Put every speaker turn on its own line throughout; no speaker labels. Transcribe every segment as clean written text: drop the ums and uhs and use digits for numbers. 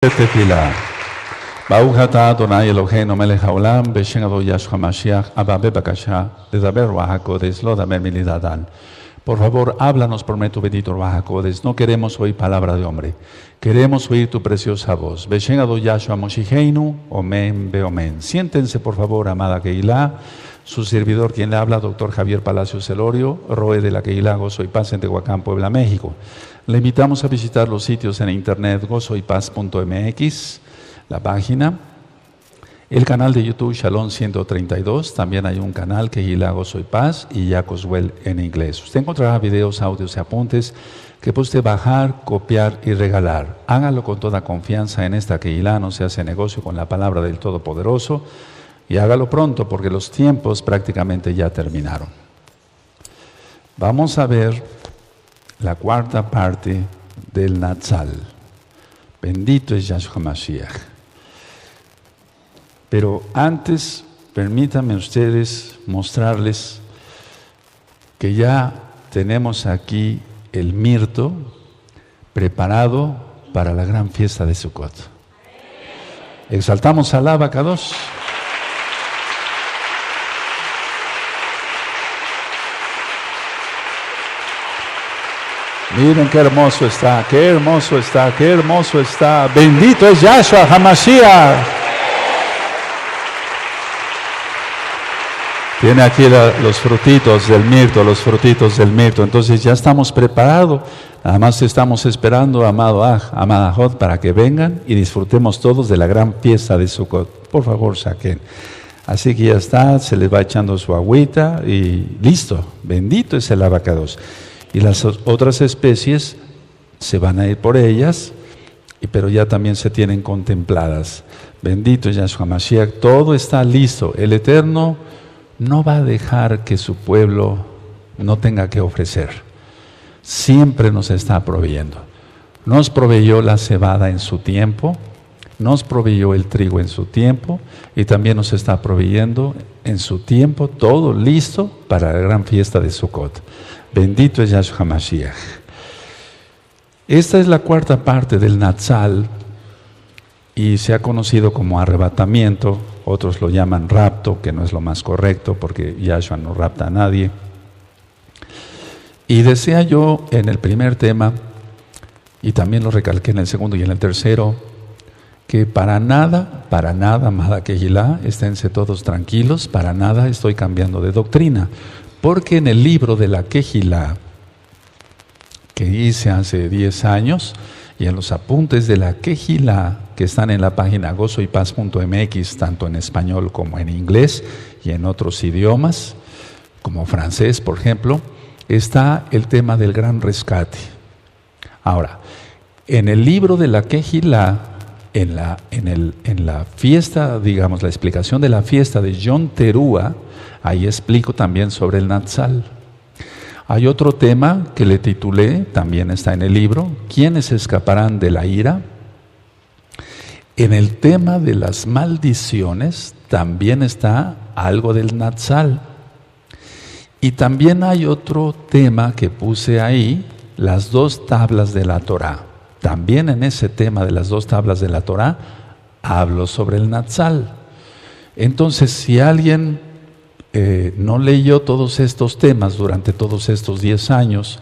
Tefila. Baruch atah Adonai Eloheinu melech haolam, b'shem Ado Yahshua Mashiach, abba bebakasha, ledaber Ruach HaKodesh, lo daber milidadan. Por favor, háblanos por medio bendito Ruach HaKodesh. No queremos oír palabra de hombre. Queremos oír tu preciosa voz. B'shem Ado Yahshua Mashiachenu, omen beomen. Siéntense, por favor, amada Keilah. Su servidor, quien le habla, Dr. Javier Palacios Celorio, Roe de la Keilah Gozo y Paz en Tehuacán, Puebla, México. Le invitamos a visitar los sitios en internet gozoypaz.mx, la página, el canal de YouTube Shalom 132, también hay un canal Keilah Gozo y Paz y Jacoswell en inglés. Usted encontrará videos, audios y apuntes que puede usted bajar, copiar y regalar. Hágalo con toda confianza en esta Keilah, no se hace negocio con la palabra del Todopoderoso y hágalo pronto porque los tiempos prácticamente ya terminaron. Vamos a ver la cuarta parte del Natsal. Bendito es Yahshua Mashiach. Pero antes, permítanme ustedes mostrarles que ya tenemos aquí el mirto preparado para la gran fiesta de Sukkot. Exaltamos al Abacados. Miren qué hermoso está, qué hermoso está, qué hermoso está. Bendito es Yahshua HaMashiach. Tiene aquí los frutitos del mirto, los frutitos del mirto. Entonces ya estamos preparados. Nada más estamos esperando, amado amada Jod, para que vengan y disfrutemos todos de la gran fiesta de Sukkot. Por favor, saquen. Así que ya está, se les va echando su agüita y listo. Bendito es el abacados. Y las otras especies se van a ir por ellas, pero ya también se tienen contempladas. Bendito es Yahshua Mashiach, todo está listo. El Eterno no va a dejar que su pueblo no tenga que ofrecer. Siempre nos está proveyendo. Nos proveyó la cebada en su tiempo, nos proveyó el trigo en su tiempo y también nos está proveyendo en su tiempo todo listo para la gran fiesta de Sukkot. Bendito es Yahshua Mashiach. Esta es la cuarta parte del Natsal y se ha conocido como arrebatamiento. Otros lo llaman rapto, que no es lo más correcto porque Yahshua no rapta a nadie. Y decía yo en el primer tema, y también lo recalqué en el segundo y en el tercero, que para nada, amada Keilah, esténse todos tranquilos, para nada estoy cambiando de doctrina. Porque en el libro de la Keilah, que hice hace 10 años, y en los apuntes de la Keilah, que están en la página gozoypaz.mx, tanto en español como en inglés, y en otros idiomas, como francés, por ejemplo, está el tema del gran rescate. Ahora, en el libro de la Keilah, en la fiesta, digamos, la explicación de la fiesta de Yom Teruah, ahí explico también sobre el Natsal. Hay otro tema que le titulé, también está en el libro, ¿quiénes escaparán de la ira? En el tema de las maldiciones también está algo del Natsal. Y también hay otro tema que puse ahí, las 2 tablas de la Torah. También en ese tema de las 2 tablas de la Torah hablo sobre el Natsal. Entonces, si alguien no leyó todos estos temas durante todos estos 10 años,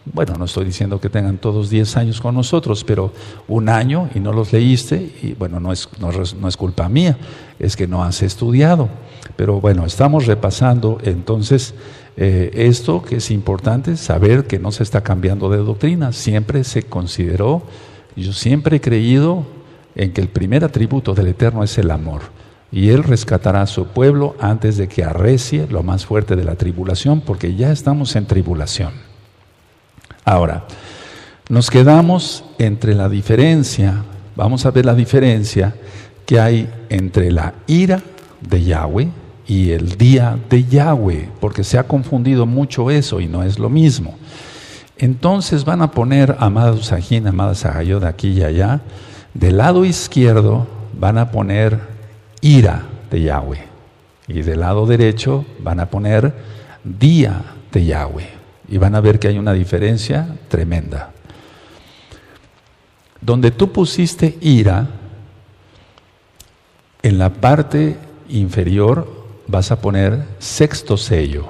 bueno, no estoy diciendo que tengan todos 10 años con nosotros, pero 1 año y no los leíste, y bueno, no es culpa mía, es que no has estudiado. Pero bueno, estamos repasando entonces esto que es importante, saber que no se está cambiando de doctrina. Siempre se consideró, yo siempre he creído en que el primer atributo del Eterno es el amor. Y Él rescatará a su pueblo antes de que arrecie lo más fuerte de la tribulación, porque ya estamos en tribulación. Ahora, nos quedamos entre la diferencia, vamos a ver la diferencia que hay entre la ira de Yahweh y el día de Yahweh, porque se ha confundido mucho eso y no es lo mismo. Entonces van a poner, amados Sajín, amadas Sagayot, aquí y allá, del lado izquierdo van a poner ira de Yahweh y del lado derecho van a poner día de Yahweh y van a ver que hay una diferencia tremenda. donde tú pusiste ira, en la parte inferior vas a poner sexto sello,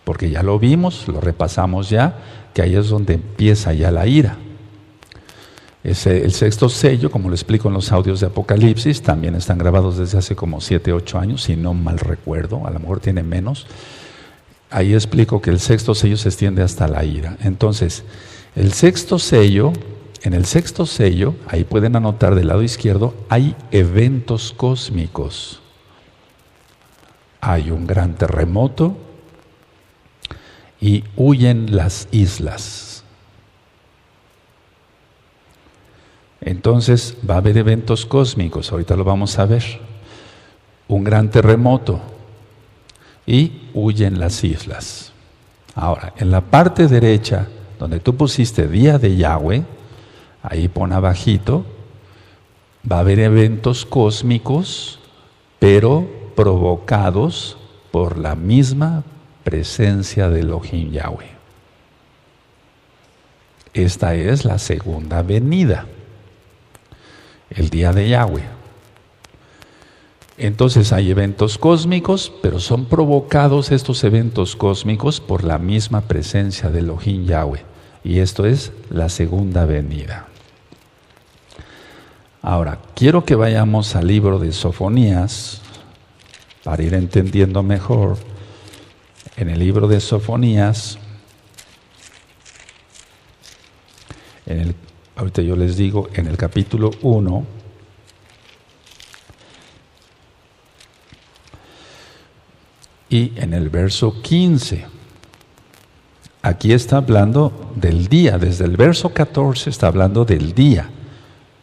porque ya lo vimos, lo repasamos ya, que ahí es donde empieza ya la ira. El sexto sello, como lo explico en los audios de Apocalipsis, también están grabados desde hace como 7, 8 años, si no mal recuerdo, a lo mejor tiene menos. Ahí explico que el sexto sello se extiende hasta la ira. Entonces, el sexto sello, en el sexto sello, ahí pueden anotar del lado izquierdo, hay eventos cósmicos. Hay un gran terremoto y huyen las islas. Entonces va a haber eventos cósmicos, ahorita lo vamos a ver. Un gran terremoto y huyen las islas. Ahora, en la parte derecha, donde tú pusiste día de Yahweh, ahí pon abajito, va a haber eventos cósmicos, pero provocados por la misma presencia de Elohim Yahweh. Esta es la segunda venida, el día de Yahweh. Entonces hay eventos cósmicos, pero son provocados estos eventos cósmicos por la misma presencia de Elohim Yahweh. Y esto es la segunda venida. Ahora, quiero que vayamos al libro de Sofonías, para ir entendiendo mejor. En el libro de Sofonías, ahorita yo les digo, en el capítulo 1, y en el verso 15, aquí está hablando del día. Desde el verso 14 está hablando del día,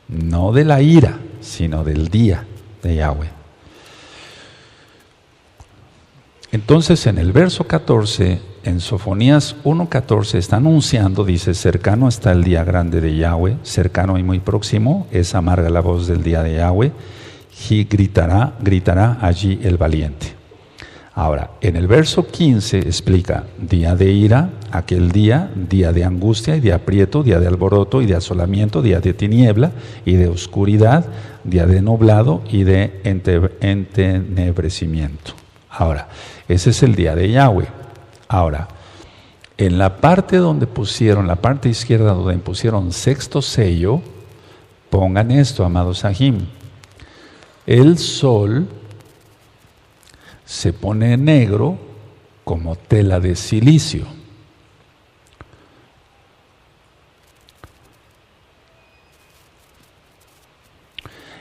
no de la ira, sino del día de Yahweh. Entonces en el verso 14, en Sofonías 1:14 está anunciando, dice: cercano está el día grande de Yahweh, cercano y muy próximo, es amarga la voz del día de Yahweh, y gritará allí el valiente. Ahora, en el verso 15 explica: día de ira, aquel día, día de angustia y de aprieto, día de alboroto y de asolamiento, día de tiniebla y de oscuridad, día de nublado y de entenebrecimiento. Ahora, ese es el día de Yahweh. Ahora, en la parte donde pusieron, la parte izquierda donde pusieron sexto sello, pongan esto, amados Sahim. El sol se pone negro como tela de silicio.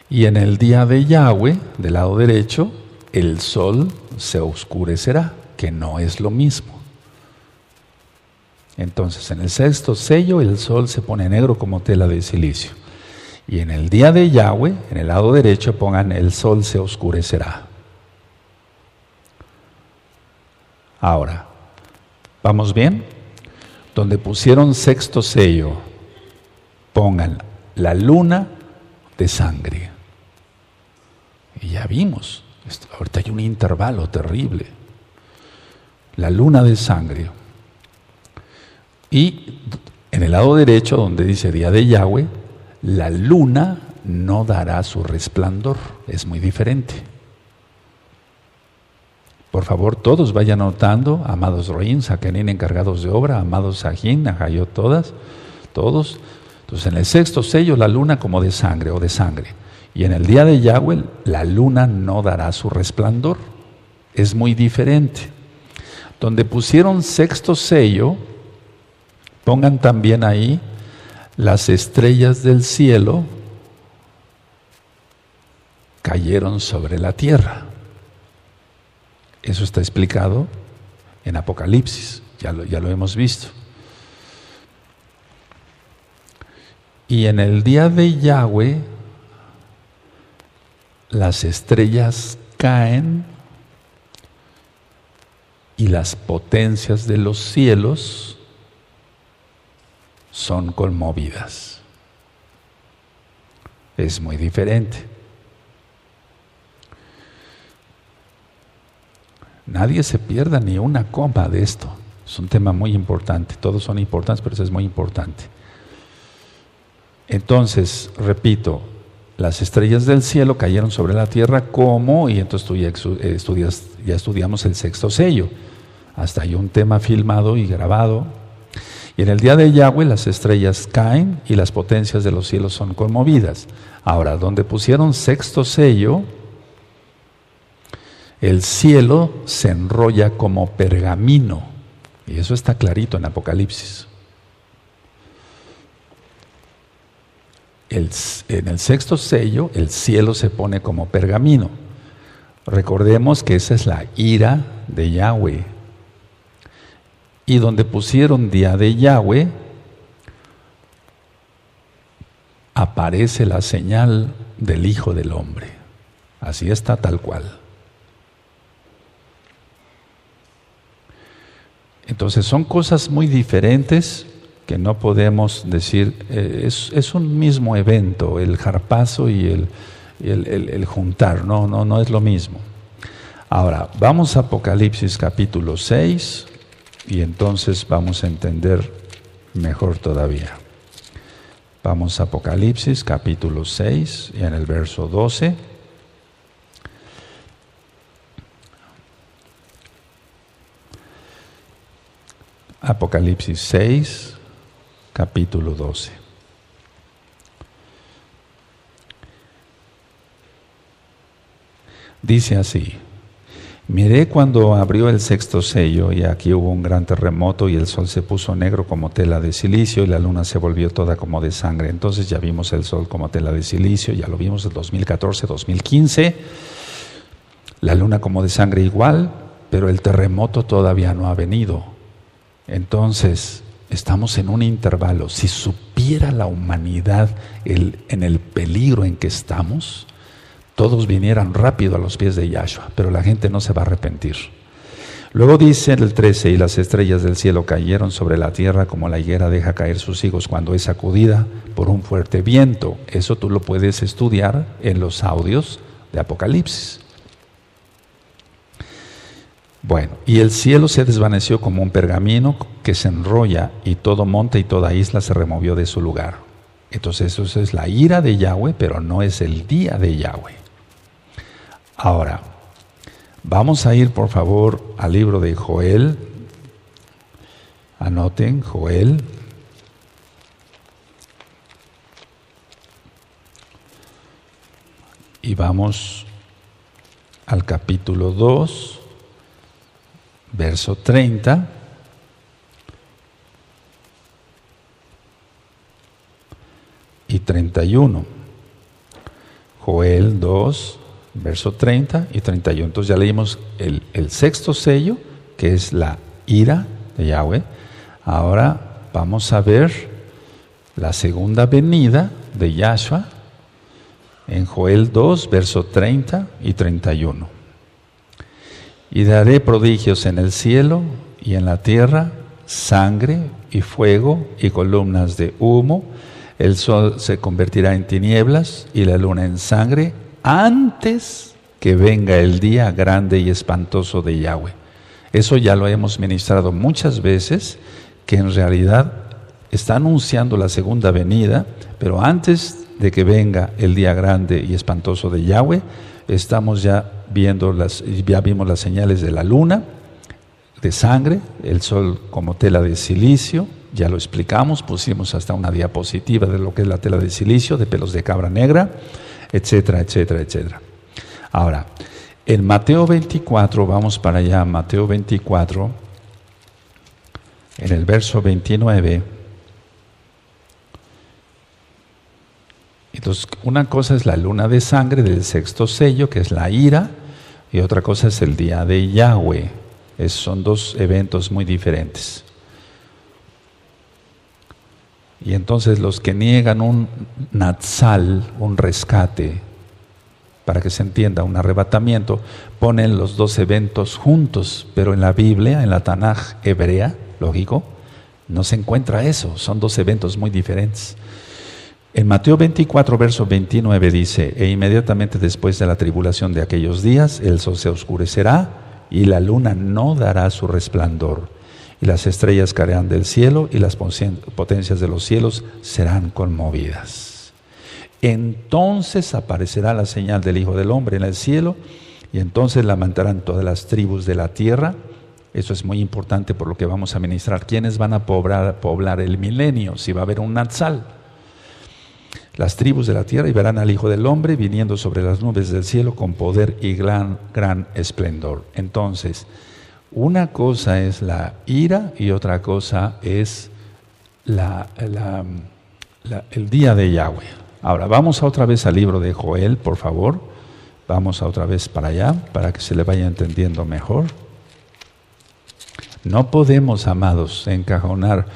Y en el día de Yahweh, del lado derecho, el sol se oscurecerá, que no es lo mismo. Entonces, en el sexto sello, el sol se pone negro como tela de silicio. Y en el día de Yahweh, en el lado derecho, pongan: el sol se oscurecerá. Ahora, ¿vamos bien? Donde pusieron sexto sello, pongan la luna de sangre. Y ya vimos, ahorita hay un intervalo terrible. La luna de sangre. Y en el lado derecho, donde dice día de Yahweh, la luna no dará su resplandor. Es muy diferente. Por favor, todos vayan anotando, amados Roín, Saquenín, encargados de obra, amados Sajín, Ajayot, todos. Entonces, en el sexto sello, la luna como de sangre o de sangre. Y en el día de Yahweh, la luna no dará su resplandor. Es muy diferente. Donde pusieron sexto sello, pongan también ahí las estrellas del cielo cayeron sobre la tierra. Eso está explicado en Apocalipsis, ya lo hemos visto. Y en el día de Yahweh, las estrellas caen y las potencias de los cielos son conmovidas. Es muy diferente. Nadie se pierda ni una coma de esto. Es un tema muy importante. Todos son importantes, pero eso es muy importante. Entonces, repito, las estrellas del cielo cayeron sobre la tierra como, y entonces tú ya estudiamos el sexto sello. Hasta hay un tema filmado y grabado. Y en el día de Yahweh las estrellas caen y las potencias de los cielos son conmovidas. Ahora, donde pusieron sexto sello, el cielo se enrolla como pergamino. Y eso está clarito en Apocalipsis. En el sexto sello, el cielo se pone como pergamino. Recordemos que esa es la ira de Yahweh. Y donde pusieron día de Yahweh, aparece la señal del Hijo del Hombre. Así está tal cual. Entonces son cosas muy diferentes que no podemos decir, es un mismo evento, el jarpazo y el juntar, no es lo mismo. Ahora, vamos a Apocalipsis capítulo 6 y entonces vamos a entender mejor todavía. Vamos a Apocalipsis capítulo 6 y en el verso 12. Apocalipsis 6, capítulo 12. Dice así: miré cuando abrió el sexto sello, y aquí hubo un gran terremoto, y el sol se puso negro como tela de silicio, y la luna se volvió toda como de sangre. Entonces ya vimos el sol como tela de silicio, ya lo vimos en 2014, 2015. La luna como de sangre igual, pero el terremoto todavía no ha venido. Entonces, estamos en un intervalo. Si supiera la humanidad en el peligro en que estamos, todos vinieran rápido a los pies de Yahshua, pero la gente no se va a arrepentir. Luego dice en el 13, y las estrellas del cielo cayeron sobre la tierra como la higuera deja caer sus higos cuando es sacudida por un fuerte viento. Eso tú lo puedes estudiar en los audios de Apocalipsis. Bueno, y el cielo se desvaneció como un pergamino que se enrolla, y todo monte y toda isla se removió de su lugar. Entonces eso es la ira de Yahweh, pero no es el día de Yahweh. Ahora, vamos a ir por favor al libro de Joel. Anoten, Joel. Y vamos al capítulo 2. Verso 30 y 31. Joel 2, verso 30 y 31. Entonces ya leímos el sexto sello, que es la ira de Yahweh. Ahora vamos a ver la segunda venida de Yahshua en Joel 2, verso 30 y 31. Y daré prodigios en el cielo y en la tierra, sangre y fuego y columnas de humo. El sol se convertirá en tinieblas y la luna en sangre antes que venga el día grande y espantoso de Yahweh. Eso ya lo hemos ministrado muchas veces, que en realidad está anunciando la segunda venida, pero antes de que venga el día grande y espantoso de Yahweh, estamos ya vimos las señales de la luna, de sangre, el sol como tela de silicio, ya lo explicamos, pusimos hasta una diapositiva de lo que es la tela de silicio, de pelos de cabra negra, etcétera, etcétera, etcétera. Ahora, en Mateo 24, vamos para allá, Mateo 24, en el verso 29. Entonces, una cosa es la luna de sangre del sexto sello, que es la ira, y otra cosa es el día de Yahweh. Son dos eventos muy diferentes. Y entonces los que niegan un natsal, un rescate, para que se entienda, un arrebatamiento, ponen los dos eventos juntos, pero en la Biblia, en la Tanaj hebrea, lógico, no se encuentra eso, son dos eventos muy diferentes. En Mateo 24, verso 29 dice: e inmediatamente después de la tribulación de aquellos días, el sol se oscurecerá y la luna no dará su resplandor, y las estrellas caerán del cielo y las potencias de los cielos serán conmovidas. Entonces aparecerá la señal del Hijo del Hombre en el cielo y entonces lamentarán todas las tribus de la tierra. Eso es muy importante por lo que vamos a ministrar. ¿Quiénes van a poblar el milenio? Si va a haber un Natsal. Las tribus de la tierra y verán al Hijo del Hombre viniendo sobre las nubes del cielo con poder y gran esplendor. Entonces, una cosa es la ira y otra cosa es el día de Yahweh. Ahora, vamos otra vez al libro de Joel, por favor. Vamos otra vez para allá, para que se le vaya entendiendo mejor. No podemos, amados, encajonar,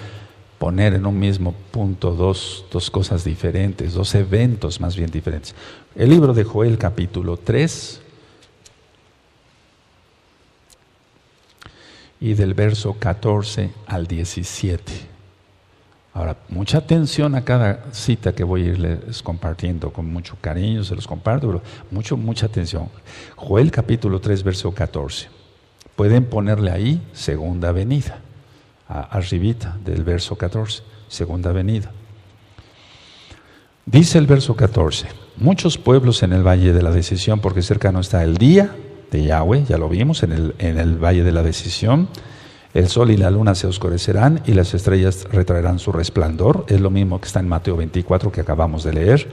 poner en un mismo punto dos cosas diferentes, dos eventos más bien diferentes. El libro de Joel, capítulo 3, y del verso 14 al 17. Ahora, mucha atención a cada cita que voy a irles compartiendo, con mucho cariño se los comparto, pero mucha atención. Joel, capítulo 3, verso 14. Pueden ponerle ahí, segunda venida. Arribita del verso 14, segunda venida. Dice el verso 14: muchos pueblos en el valle de la decisión, porque cercano está el día de Yahweh, ya lo vimos en el valle de la decisión. El sol y la luna se oscurecerán y las estrellas retraerán su resplandor. Es lo mismo que está en Mateo 24 que acabamos de leer.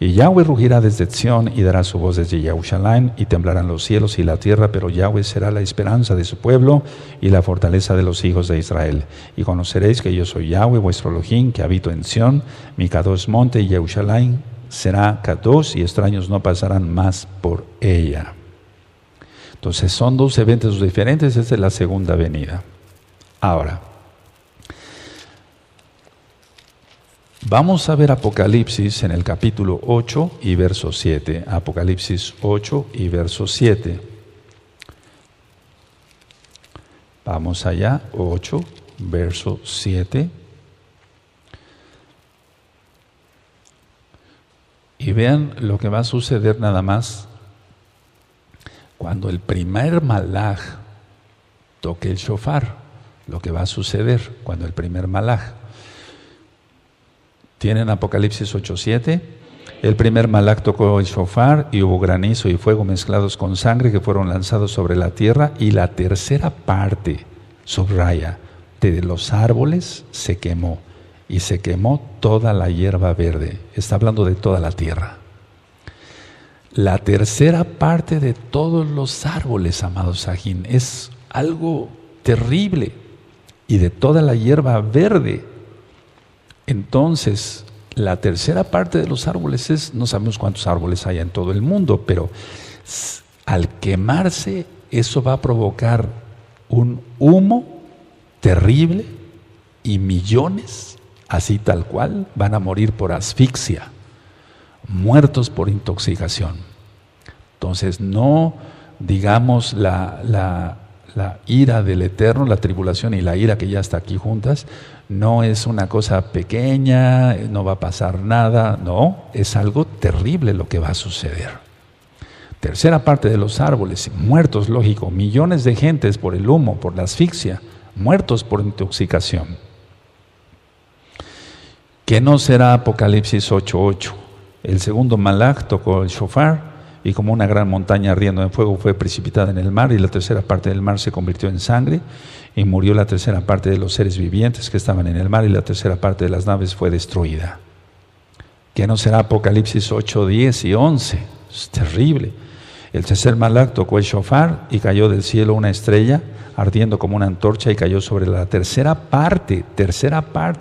Y Yahweh rugirá desde Sión y dará su voz desde Jerusalén, y temblarán los cielos y la tierra, pero Yahweh será la esperanza de su pueblo y la fortaleza de los hijos de Israel. Y conoceréis que yo soy Yahweh, vuestro Elohim, que habito en Sión. Mi Kadosh monte y Jerusalén será Kadosh, y extraños no pasarán más por ella. Entonces son dos eventos diferentes, esta es la segunda venida. Ahora, vamos a ver Apocalipsis en el capítulo 8 y verso 7. Apocalipsis 8 y verso 7. Vamos allá, 8, verso 7. Y vean lo que va a suceder nada más cuando el primer malaj toque el shofar. Lo que va a suceder cuando el primer malaj. Tienen Apocalipsis 8:7. El primer malaj tocó el shofar y hubo granizo y fuego mezclados con sangre que fueron lanzados sobre la tierra, y la tercera parte, subraya, de los árboles se quemó, y se quemó toda la hierba verde. Está hablando de toda la tierra. La tercera parte de todos los árboles, amados Sajín, es algo terrible, y de toda la hierba verde. Entonces, la tercera parte de los árboles es, no sabemos cuántos árboles hay en todo el mundo, pero al quemarse, eso va a provocar un humo terrible, y millones, así tal cual, van a morir por asfixia, muertos por intoxicación. Entonces, no digamos la ira del Eterno, la tribulación y la ira que ya está aquí juntas, no es una cosa pequeña, no va a pasar nada, no, es algo terrible lo que va a suceder. Tercera parte de los árboles, muertos, lógico, millones de gentes por el humo, por la asfixia, muertos por intoxicación. ¿Qué no será Apocalipsis 8:8? El segundo malaj tocó el shofar, y como una gran montaña ardiendo en fuego fue precipitada en el mar, y la tercera parte del mar se convirtió en sangre, y murió la tercera parte de los seres vivientes que estaban en el mar, y la tercera parte de las naves fue destruida. ¿Qué no será Apocalipsis 8, 10 y 11? Es terrible. El tercer malaj tocó el shofar, y cayó del cielo una estrella ardiendo como una antorcha, y cayó sobre la tercera parte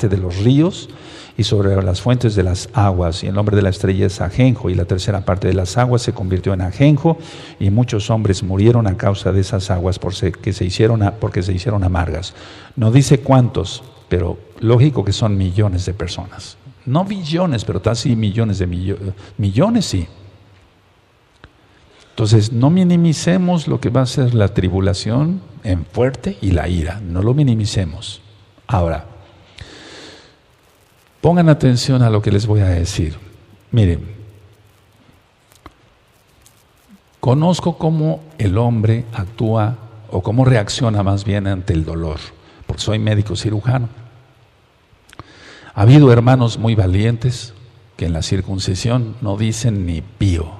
de los ríos y sobre las fuentes de las aguas, y el nombre de la estrella es ajenjo, y la tercera parte de las aguas se convirtió en ajenjo, y muchos hombres murieron a causa de esas aguas porque se hicieron amargas. No dice cuántos, pero lógico que son millones de personas. No billones, pero casi millones de millones, sí. Entonces, no minimicemos lo que va a ser la tribulación en fuerte y la ira, no lo minimicemos. Ahora, pongan atención a lo que les voy a decir. Miren, conozco cómo el hombre actúa, o cómo reacciona más bien ante el dolor. porque soy médico cirujano. Ha habido hermanos muy valientes que en la circuncisión no dicen ni pío.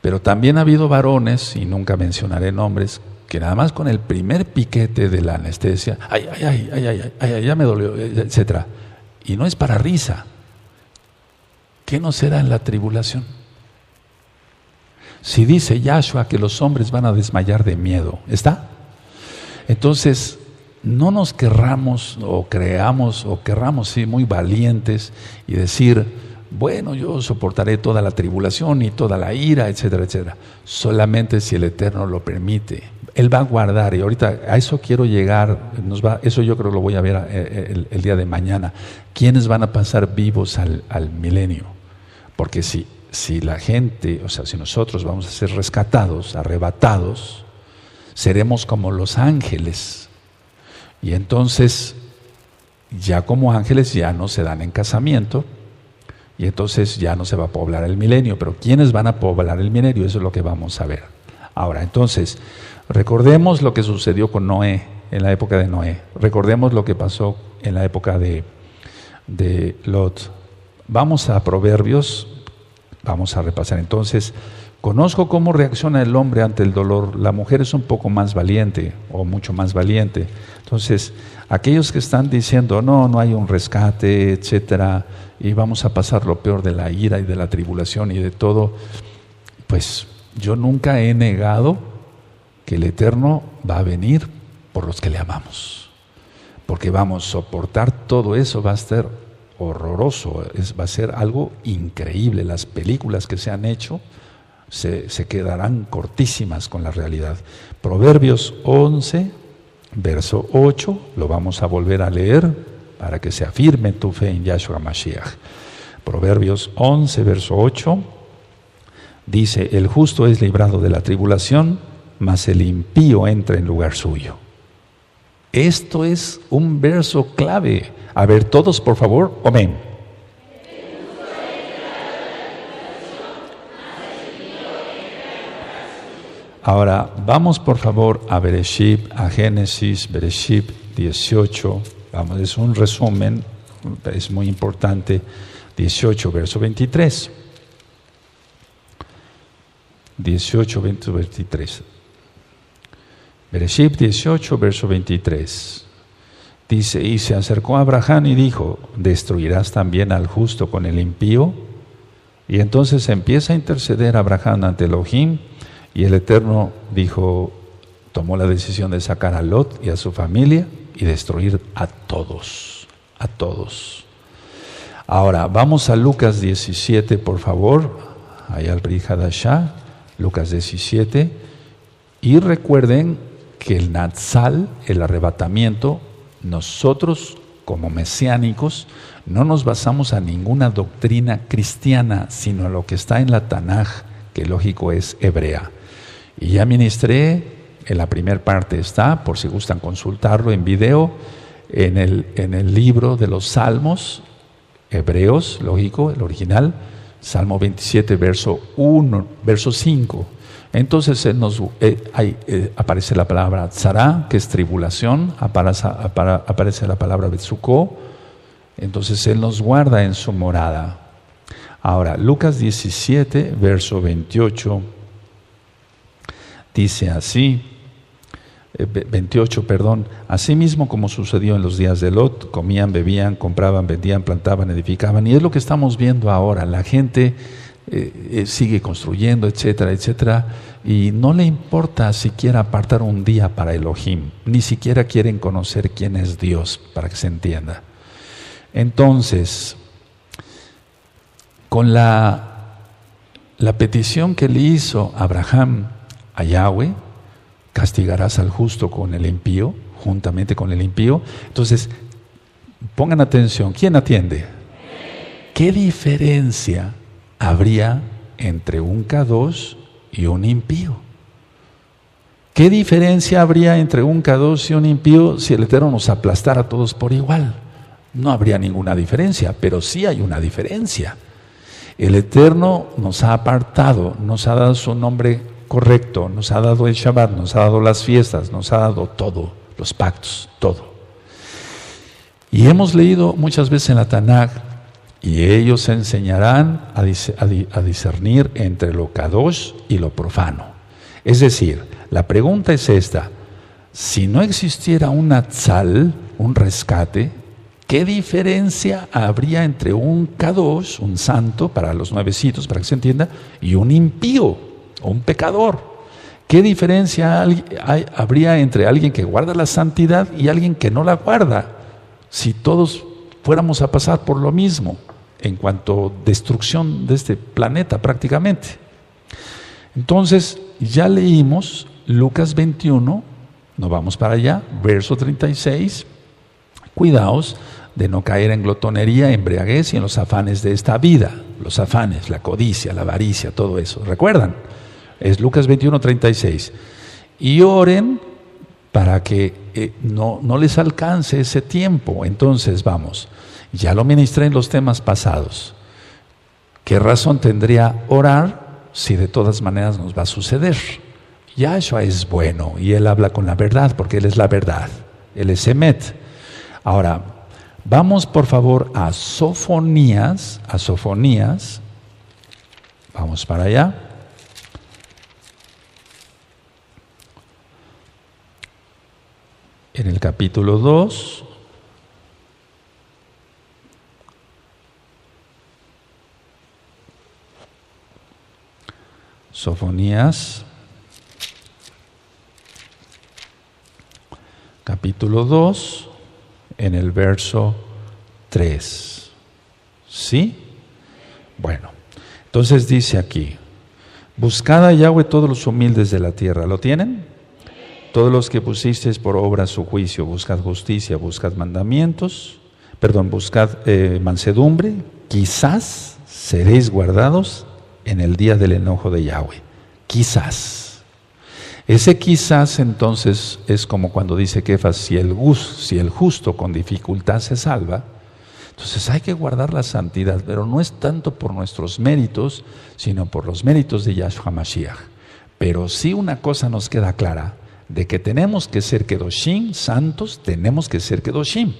Pero también ha habido varones, y nunca mencionaré nombres, que nada más con el primer piquete de la anestesia, ay, ya me dolió, etc. Y no es para risa. ¿Qué no será en la tribulación? Si dice Yahshua que los hombres van a desmayar de miedo, ¿está? Entonces, no nos querramos o creamos o querramos ser muy valientes y decir, bueno, yo soportaré toda la tribulación y toda la ira, etcétera, etcétera. Solamente si el Eterno lo permite. Él va a guardar, y ahorita a eso quiero llegar, eso yo creo que lo voy a ver el día de mañana. ¿Quiénes van a pasar vivos al milenio? Porque si la gente, o sea, si nosotros vamos a ser rescatados, arrebatados, seremos como los ángeles. Y entonces, ya como ángeles ya no se dan en casamiento, y entonces ya no se va a poblar el milenio. Pero ¿quiénes van a poblar el milenio? Eso es lo que vamos a ver. Ahora, entonces, recordemos lo que sucedió con Noé, en la época de Noé. Recordemos lo que pasó en la época de Lot. Vamos a Proverbios, vamos a repasar entonces. Conozco cómo reacciona el hombre ante el dolor. La mujer es un poco más valiente, o mucho más valiente. Entonces, aquellos que están diciendo, no hay un rescate, etcétera, y vamos a pasar lo peor de la ira y de la tribulación y de todo, pues yo nunca he negado que el Eterno va a venir por los que le amamos. Porque vamos a soportar todo eso, va a ser horroroso, va a ser algo increíble. Las películas que se han hecho se quedarán cortísimas con la realidad. Proverbios 11, verso 8, lo vamos a volver a leer para que se afirme tu fe en Yahshua Mashiach. Proverbios 11, verso 8, dice, el justo es librado de la tribulación, mas el impío entra en lugar suyo. Esto es un verso clave. A ver, todos por favor, amén. Ahora, vamos por favor a Bereshit, a Génesis, Bereshit 18. Vamos, es un resumen, es muy importante. 18, verso 23. 18, verso 23. Bereshit 18, verso 23. Dice, y se acercó a Abraham y dijo, ¿destruirás también al justo con el impío? Y entonces empieza a interceder Abraham ante Elohim, y el Eterno dijo, tomó la decisión de sacar a Lot y a su familia y destruir a todos, a todos. Ahora, vamos a Lucas 17, por favor, ahí al Brit Hadashah, Lucas 17, y recuerden que el Natsal, el arrebatamiento, nosotros como mesiánicos no nos basamos a ninguna doctrina cristiana, sino a lo que está en la Tanaj, que lógico es hebrea. Y ya ministré, en la primera parte está, por si gustan consultarlo en video, en el libro de los Salmos, hebreos, lógico, el original, Salmo 27, verso 1, verso 5. Entonces aparece la palabra tzara, que es tribulación, aparece la palabra betzukó, entonces Él nos guarda en su morada. Ahora, Lucas 17, verso 28, dice así, 28, perdón, así mismo como sucedió en los días de Lot, comían, bebían, compraban, vendían, plantaban, edificaban, y es lo que estamos viendo ahora. La gente sigue construyendo, etcétera, etcétera, y no le importa siquiera apartar un día para Elohim, ni siquiera quieren conocer quién es Dios, para que se entienda. Entonces, con la petición que le hizo Abraham a Yahweh, castigarás al justo con el impío, juntamente con el impío. Entonces, pongan atención, ¿quién atiende? ¿Qué diferencia habría entre un Kadosh y un impío? ¿Qué diferencia habría entre un Kadosh y un impío si el Eterno nos aplastara a todos por igual? No habría ninguna diferencia, pero sí hay una diferencia. El Eterno nos ha apartado, nos ha dado su nombre correcto, nos ha dado el Shabbat, nos ha dado las fiestas, nos ha dado todo, los pactos, todo. Y hemos leído muchas veces en la Tanaj, y ellos enseñarán a discernir entre lo kadosh y lo profano. Es decir, la pregunta es esta: si no existiera un atzal, un rescate, ¿qué diferencia habría entre un kadosh, un santo, para los nuevecitos, para que se entienda, y un impío, un pecador? ¿Qué diferencia habría entre alguien que guarda la santidad y alguien que no la guarda? Si todos fuéramos a pasar por lo mismo, en cuanto a destrucción de este planeta prácticamente. Entonces, ya leímos Lucas 21, nos vamos para allá, verso 36, cuidaos de no caer en glotonería, embriaguez y en los afanes de esta vida, los afanes, la codicia, la avaricia, todo eso, ¿recuerdan? Es Lucas 21, 36, y oren para que no les alcance ese tiempo. Entonces vamos, ya lo ministré en los temas pasados. ¿Qué razón tendría orar si de todas maneras nos va a suceder? Yahshua es bueno y Él habla con la verdad, porque Él es la verdad, Él es Emet. Ahora, vamos por favor a Sofonías, vamos para allá. En el capítulo 2, Sofonías, capítulo 2, en el verso 3. ¿Sí? Bueno, entonces dice aquí: buscad a Yahweh todos los humildes de la tierra. ¿Lo tienen? Todos los que pusisteis por obra su juicio, buscad justicia, buscad buscad mansedumbre, quizás seréis guardados en el día del enojo de Yahweh. Quizás. Ese quizás entonces es como cuando dice Kefas, si el justo con dificultad se salva, entonces hay que guardar la santidad, pero no es tanto por nuestros méritos, sino por los méritos de Yahshua Mashiach. Pero sí una cosa nos queda clara, de que tenemos que ser kedoshim, santos, tenemos que ser kedoshim.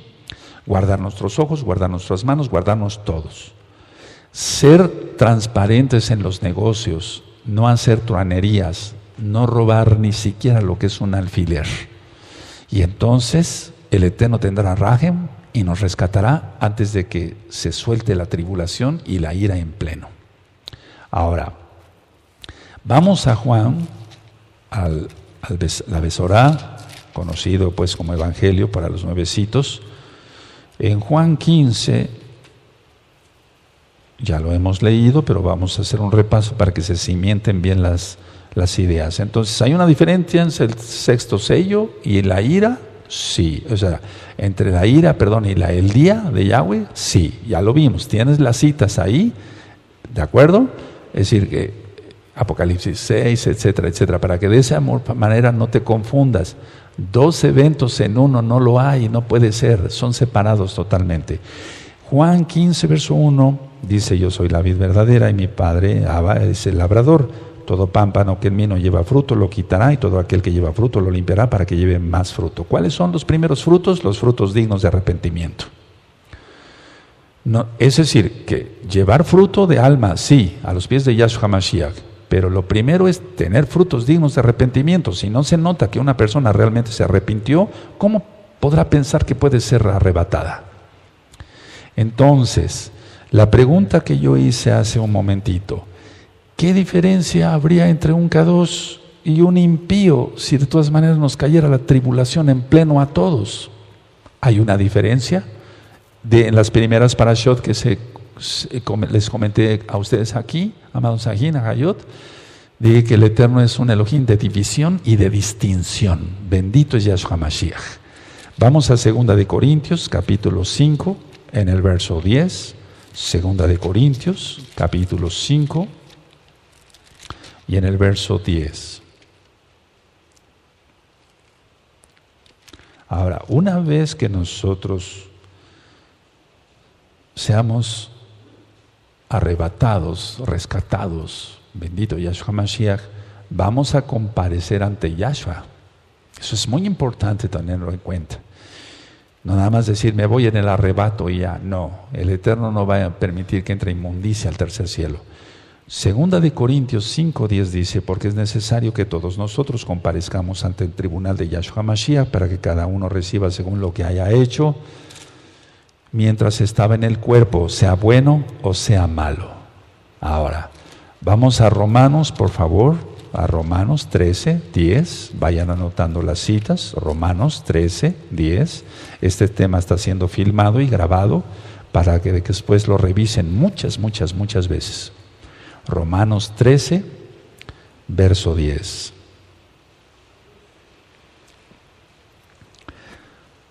Guardar nuestros ojos, guardar nuestras manos, guardarnos todos. Ser transparentes en los negocios, no hacer truanerías, no robar ni siquiera lo que es un alfiler. Y entonces el Eterno tendrá rajem y nos rescatará antes de que se suelte la tribulación y la ira en pleno. Ahora, vamos a Juan, la Besorá, conocido pues como Evangelio para los nuevecitos. En Juan 15, ya lo hemos leído, pero vamos a hacer un repaso para que se cimienten bien las ideas. Entonces, ¿hay una diferencia entre el sexto sello y la ira? Sí, o sea, entre la ira, y el día de Yahweh, sí, ya lo vimos, tienes las citas ahí, ¿de acuerdo? Es decir, que Apocalipsis 6, etcétera, etcétera, para que de esa manera no te confundas. Dos eventos en uno no lo hay, no puede ser, son separados totalmente. Juan 15, verso 1, dice: yo soy la vid verdadera y mi padre Abba es el labrador. Todo pámpano que en mí no lleva fruto lo quitará, y todo aquel que lleva fruto lo limpiará para que lleve más fruto. ¿Cuáles son los primeros frutos? Los frutos dignos de arrepentimiento. No, es decir, que llevar fruto de alma, sí, a los pies de Yahshua Mashiach, pero lo primero es tener frutos dignos de arrepentimiento. Si no se nota que una persona realmente se arrepintió, ¿cómo podrá pensar que puede ser arrebatada? Entonces, la pregunta que yo hice hace un momentito: ¿qué diferencia habría entre un kadosh y un impío si de todas maneras nos cayera la tribulación en pleno a todos? ¿Hay una diferencia? En las primeras parashot que les comenté a ustedes aquí, amados Sahin, Hayot, dije que el Eterno es un Elohim de división y de distinción. Bendito es Yahshua Mashiach. Vamos a 2 de Corintios, capítulo 5, en el verso 10. 2 de Corintios, capítulo 5, y en el verso 10. Ahora, una vez que nosotros seamos arrebatados, rescatados, bendito Yahshua Mashiach, vamos a comparecer ante Yahshua. Eso es muy importante tenerlo en cuenta. No nada más decir, me voy en el arrebato y ya. No, el Eterno no va a permitir que entre inmundicia al tercer cielo. Segunda de Corintios 5:10 dice, porque es necesario que todos nosotros comparezcamos ante el tribunal de Yahshua Mashiach para que cada uno reciba según lo que haya hecho mientras estaba en el cuerpo, sea bueno o sea malo. Ahora, vamos a Romanos, por favor, a Romanos 13:10, vayan anotando las citas, Romanos 13:10. Este tema está siendo filmado y grabado para que después lo revisen muchas veces. Romanos 13, verso 10.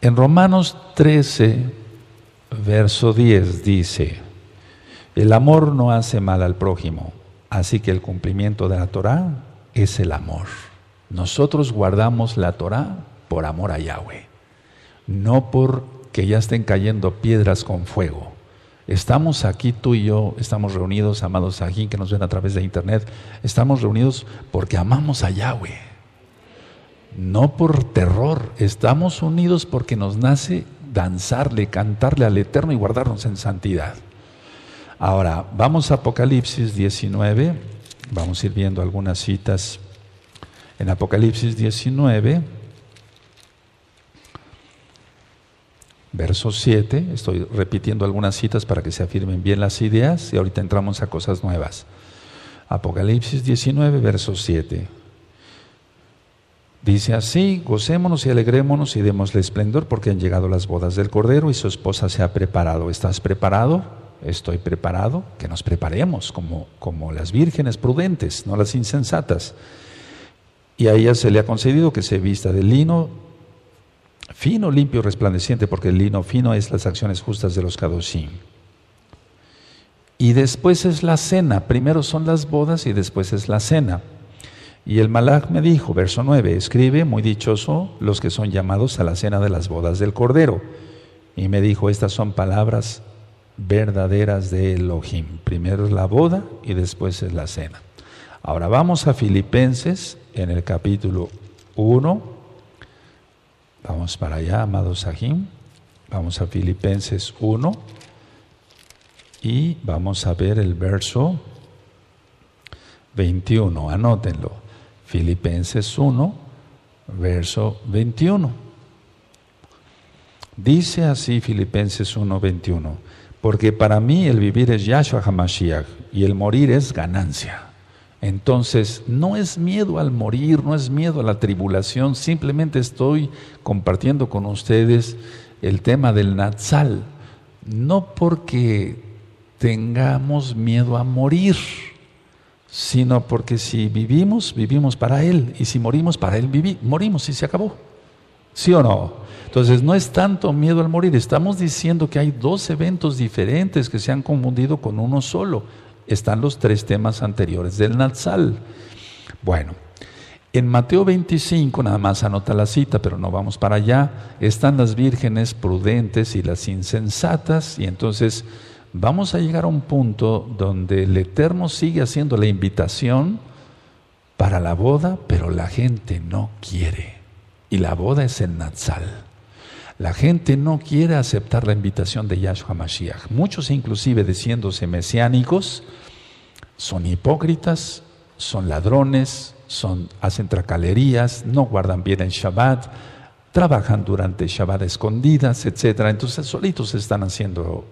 En Romanos 13, verso 10 dice, el amor no hace mal al prójimo, así que el cumplimiento de la Torá es el amor. Nosotros guardamos la Torá por amor a Yahweh, no porque ya estén cayendo piedras con fuego. Estamos aquí, tú y yo, estamos reunidos, amados Sajín, que nos ven a través de internet, estamos reunidos porque amamos a Yahweh, no por terror. Estamos unidos porque nos nace danzarle, cantarle al Eterno y guardarnos en santidad. Ahora, vamos a Apocalipsis 19, vamos a ir viendo algunas citas en Apocalipsis 19, verso 7, estoy repitiendo algunas citas para que se afirmen bien las ideas y ahorita entramos a cosas nuevas. Apocalipsis 19, verso 7. Dice así, gocémonos y alegrémonos y démosle esplendor porque han llegado las bodas del Cordero y su esposa se ha preparado. ¿Estás preparado? Estoy preparado. Que nos preparemos como las vírgenes prudentes, no las insensatas. Y a ella se le ha concedido que se vista de lino fino, limpio, resplandeciente, porque el lino fino es las acciones justas de los Kadoshim. Y después es la cena. Primero son las bodas y después es la cena. Y el Malach me dijo, verso 9, escribe, muy dichoso los que son llamados a la cena de las bodas del Cordero. Y me dijo, estas son palabras verdaderas de Elohim. Primero es la boda y después es la cena. Ahora vamos a Filipenses en el capítulo 1. Vamos para allá, amados Sahim. Vamos a Filipenses 1 y vamos a ver el verso 21. Anótenlo. Filipenses 1, verso 21. Dice así Filipenses 1, 21. Porque para mí el vivir es Yahshua HaMashiach y el morir es ganancia. Entonces, no es miedo al morir, no es miedo a la tribulación, simplemente estoy compartiendo con ustedes el tema del Natsal, no porque tengamos miedo a morir, sino porque si vivimos, vivimos para Él, y si morimos, para Él morimos y se acabó. ¿Sí o no? Entonces, no es tanto miedo al morir, estamos diciendo que hay dos eventos diferentes que se han confundido con uno solo. Están los tres temas anteriores del Natsal. Bueno, en Mateo 25, nada más anota la cita, pero no vamos para allá, están las vírgenes prudentes y las insensatas, y entonces vamos a llegar a un punto donde el Eterno sigue haciendo la invitación para la boda, pero la gente no quiere, y la boda es el Natsal. La gente no quiere aceptar la invitación de Yahshua Mashiach. Muchos, inclusive diciéndose mesiánicos, son hipócritas, son ladrones, hacen tracalerías, no guardan bien el Shabbat, trabajan durante Shabbat escondidas, etc. Entonces solitos se están haciendo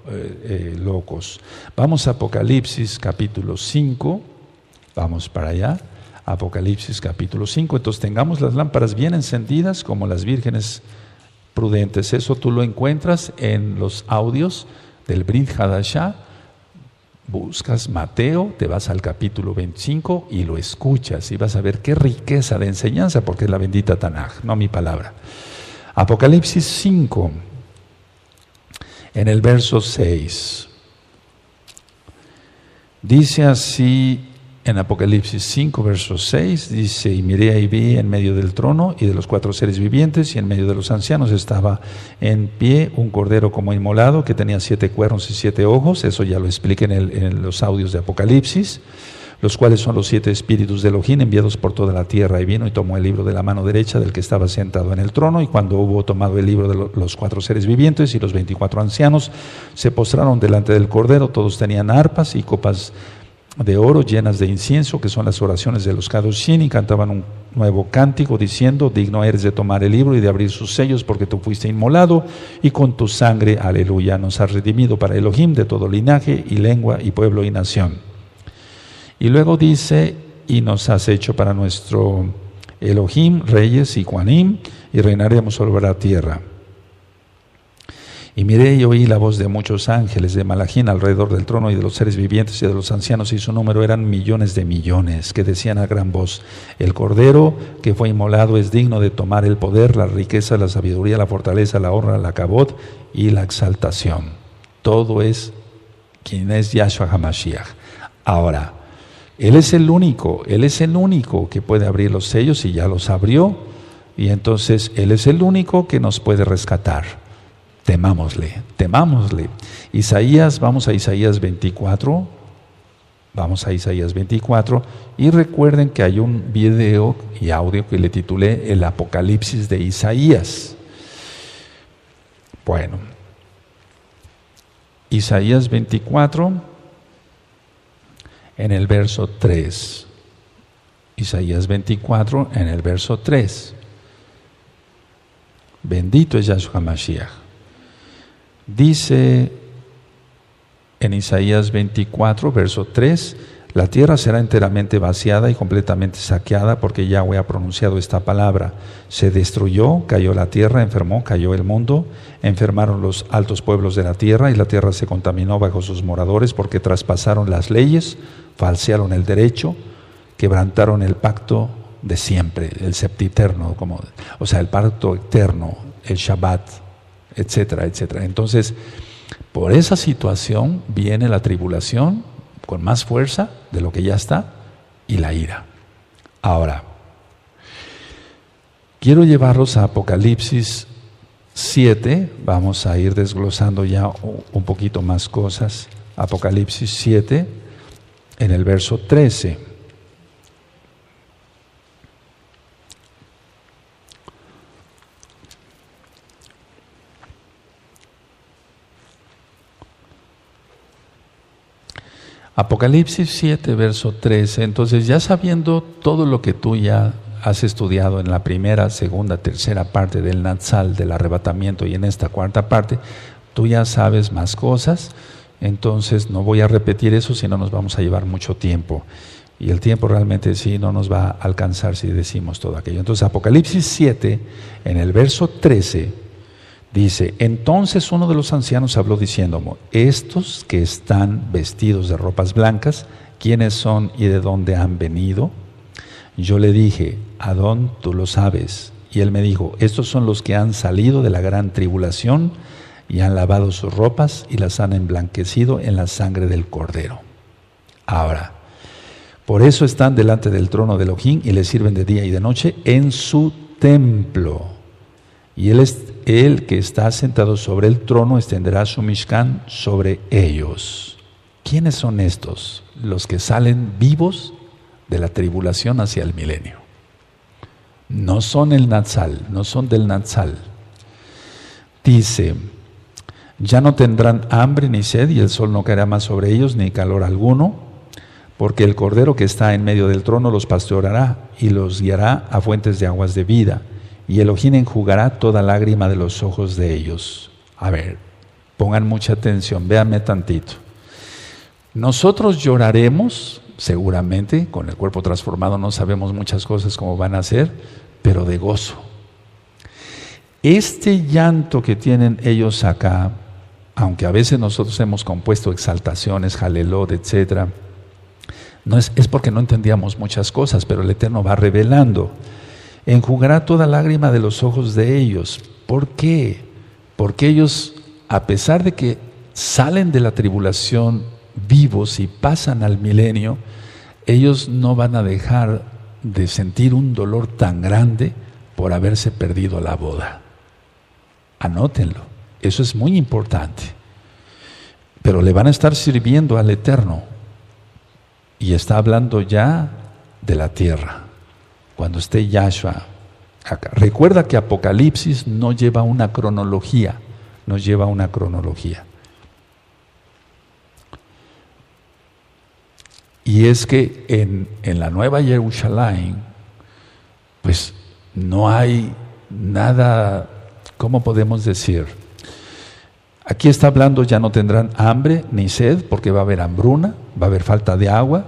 locos. Vamos a Apocalipsis capítulo 5, vamos para allá, Apocalipsis capítulo 5. Entonces tengamos las lámparas bien encendidas como las vírgenes prudentes. Eso tú lo encuentras en los audios del Brit Hadashah. Buscas Mateo, te vas al capítulo 25 y lo escuchas y vas a ver qué riqueza de enseñanza, porque es la bendita Tanaj, no mi palabra. Apocalipsis 5, en el verso 6, dice así. En Apocalipsis 5, verso 6, dice, y miré y vi en medio del trono y de los 4 seres vivientes y en medio de los ancianos estaba en pie un cordero como inmolado que tenía 7 cuernos y 7 ojos. Eso ya lo expliqué en los audios de Apocalipsis. los cuales son los 7 espíritus de Elohim enviados por toda la tierra. Y vino y tomó el libro de la mano derecha del que estaba sentado en el trono, y cuando hubo tomado el libro de los 4 seres vivientes y los 24 ancianos, se postraron delante del Cordero. Todos tenían arpas y copas de oro llenas de incienso, que son las oraciones de los Kadoshim, y cantaban un nuevo cántico diciendo: digno eres de tomar el libro y de abrir sus sellos, porque tú fuiste inmolado, y con tu sangre, aleluya, nos has redimido para Elohim de todo linaje y lengua y pueblo y nación. Y luego dice: y nos has hecho para nuestro Elohim reyes y Kohanim, y reinaremos sobre la tierra. Y miré y oí la voz de muchos ángeles de Malachín alrededor del trono, y de los seres vivientes y de los ancianos, y su número eran millones de millones, que decían a gran voz: el Cordero que fue inmolado es digno de tomar el poder, la riqueza, la sabiduría, la fortaleza, la honra, la kabod y la exaltación. Todo es quien es Yahshua HaMashiach. Ahora, Él es el único que puede abrir los sellos, y ya los abrió, y entonces Él es el único que nos puede rescatar. Temámosle. Isaías, vamos a Isaías 24, y recuerden que hay un video y audio que le titulé El Apocalipsis de Isaías. Bueno, Isaías 24, en el verso 3. Isaías 24, en el verso 3. Bendito es Yahshua HaMashiach. Dice en Isaías 24, verso 3: la tierra será enteramente vaciada y completamente saqueada, porque Yahweh ha pronunciado esta palabra. Se destruyó, cayó la tierra, enfermó, cayó el mundo, enfermaron los altos pueblos de la tierra, y la tierra se contaminó bajo sus moradores, porque traspasaron las leyes, falsearon el derecho, quebrantaron el pacto de siempre, el septiterno, el pacto eterno, el Shabbat, etcétera, etcétera. Entonces, por esa situación viene la tribulación con más fuerza de lo que ya está, y la ira. Ahora, quiero llevarlos a Apocalipsis 7, vamos a ir desglosando ya un poquito más cosas. Apocalipsis 7, en el verso 13. Apocalipsis 7, verso 13. Entonces, ya sabiendo todo lo que tú ya has estudiado en la primera, segunda, tercera parte del Natsal, del arrebatamiento, y en esta cuarta parte, tú ya sabes más cosas. Entonces, no voy a repetir eso, si no nos vamos a llevar mucho tiempo. Y el tiempo realmente sí no nos va a alcanzar si decimos todo aquello. Entonces, Apocalipsis 7, en el verso 13, dice: entonces uno de los ancianos habló diciendo: estos que están vestidos de ropas blancas, ¿quiénes son y de dónde han venido? Yo le dije: Adón, tú lo sabes. Y él me dijo: estos son los que han salido de la gran tribulación y han lavado sus ropas y las han emblanquecido en la sangre del Cordero. Ahora, por eso están delante del trono de Elohim y le sirven de día y de noche en su templo. Y él que está sentado sobre el trono extenderá su Mishkan sobre ellos. ¿Quiénes son estos? Los que salen vivos de la tribulación hacia el milenio. No son el Natsal, no son del Natsal. Dice: ya no tendrán hambre ni sed, y el sol no caerá más sobre ellos, ni calor alguno, porque el Cordero que está en medio del trono los pastoreará y los guiará a fuentes de aguas de vida. Y Elohim enjugará toda lágrima de los ojos de ellos. A ver, pongan mucha atención, véanme tantito. Nosotros lloraremos, seguramente, con el cuerpo transformado no sabemos muchas cosas cómo van a ser, pero de gozo. Este llanto que tienen ellos acá, aunque a veces nosotros hemos compuesto exaltaciones, jalelot, etc., no es porque no entendíamos muchas cosas, pero el Eterno va revelando. Enjugará toda lágrima de los ojos de ellos. ¿Por qué? Porque ellos, a pesar de que salen de la tribulación vivos y pasan al milenio, ellos no van a dejar de sentir un dolor tan grande por haberse perdido la boda. Anótenlo, eso es muy importante. Pero le van a estar sirviendo al Eterno. y está hablando ya de la tierra, cuando esté Yahshua acá. Recuerda que Apocalipsis no lleva una cronología, no lleva una cronología. Y es que en la Nueva Jerusalén, pues no hay nada, ¿cómo podemos decir? Aquí está hablando, ya no tendrán hambre ni sed, porque va a haber hambruna, va a haber falta de agua,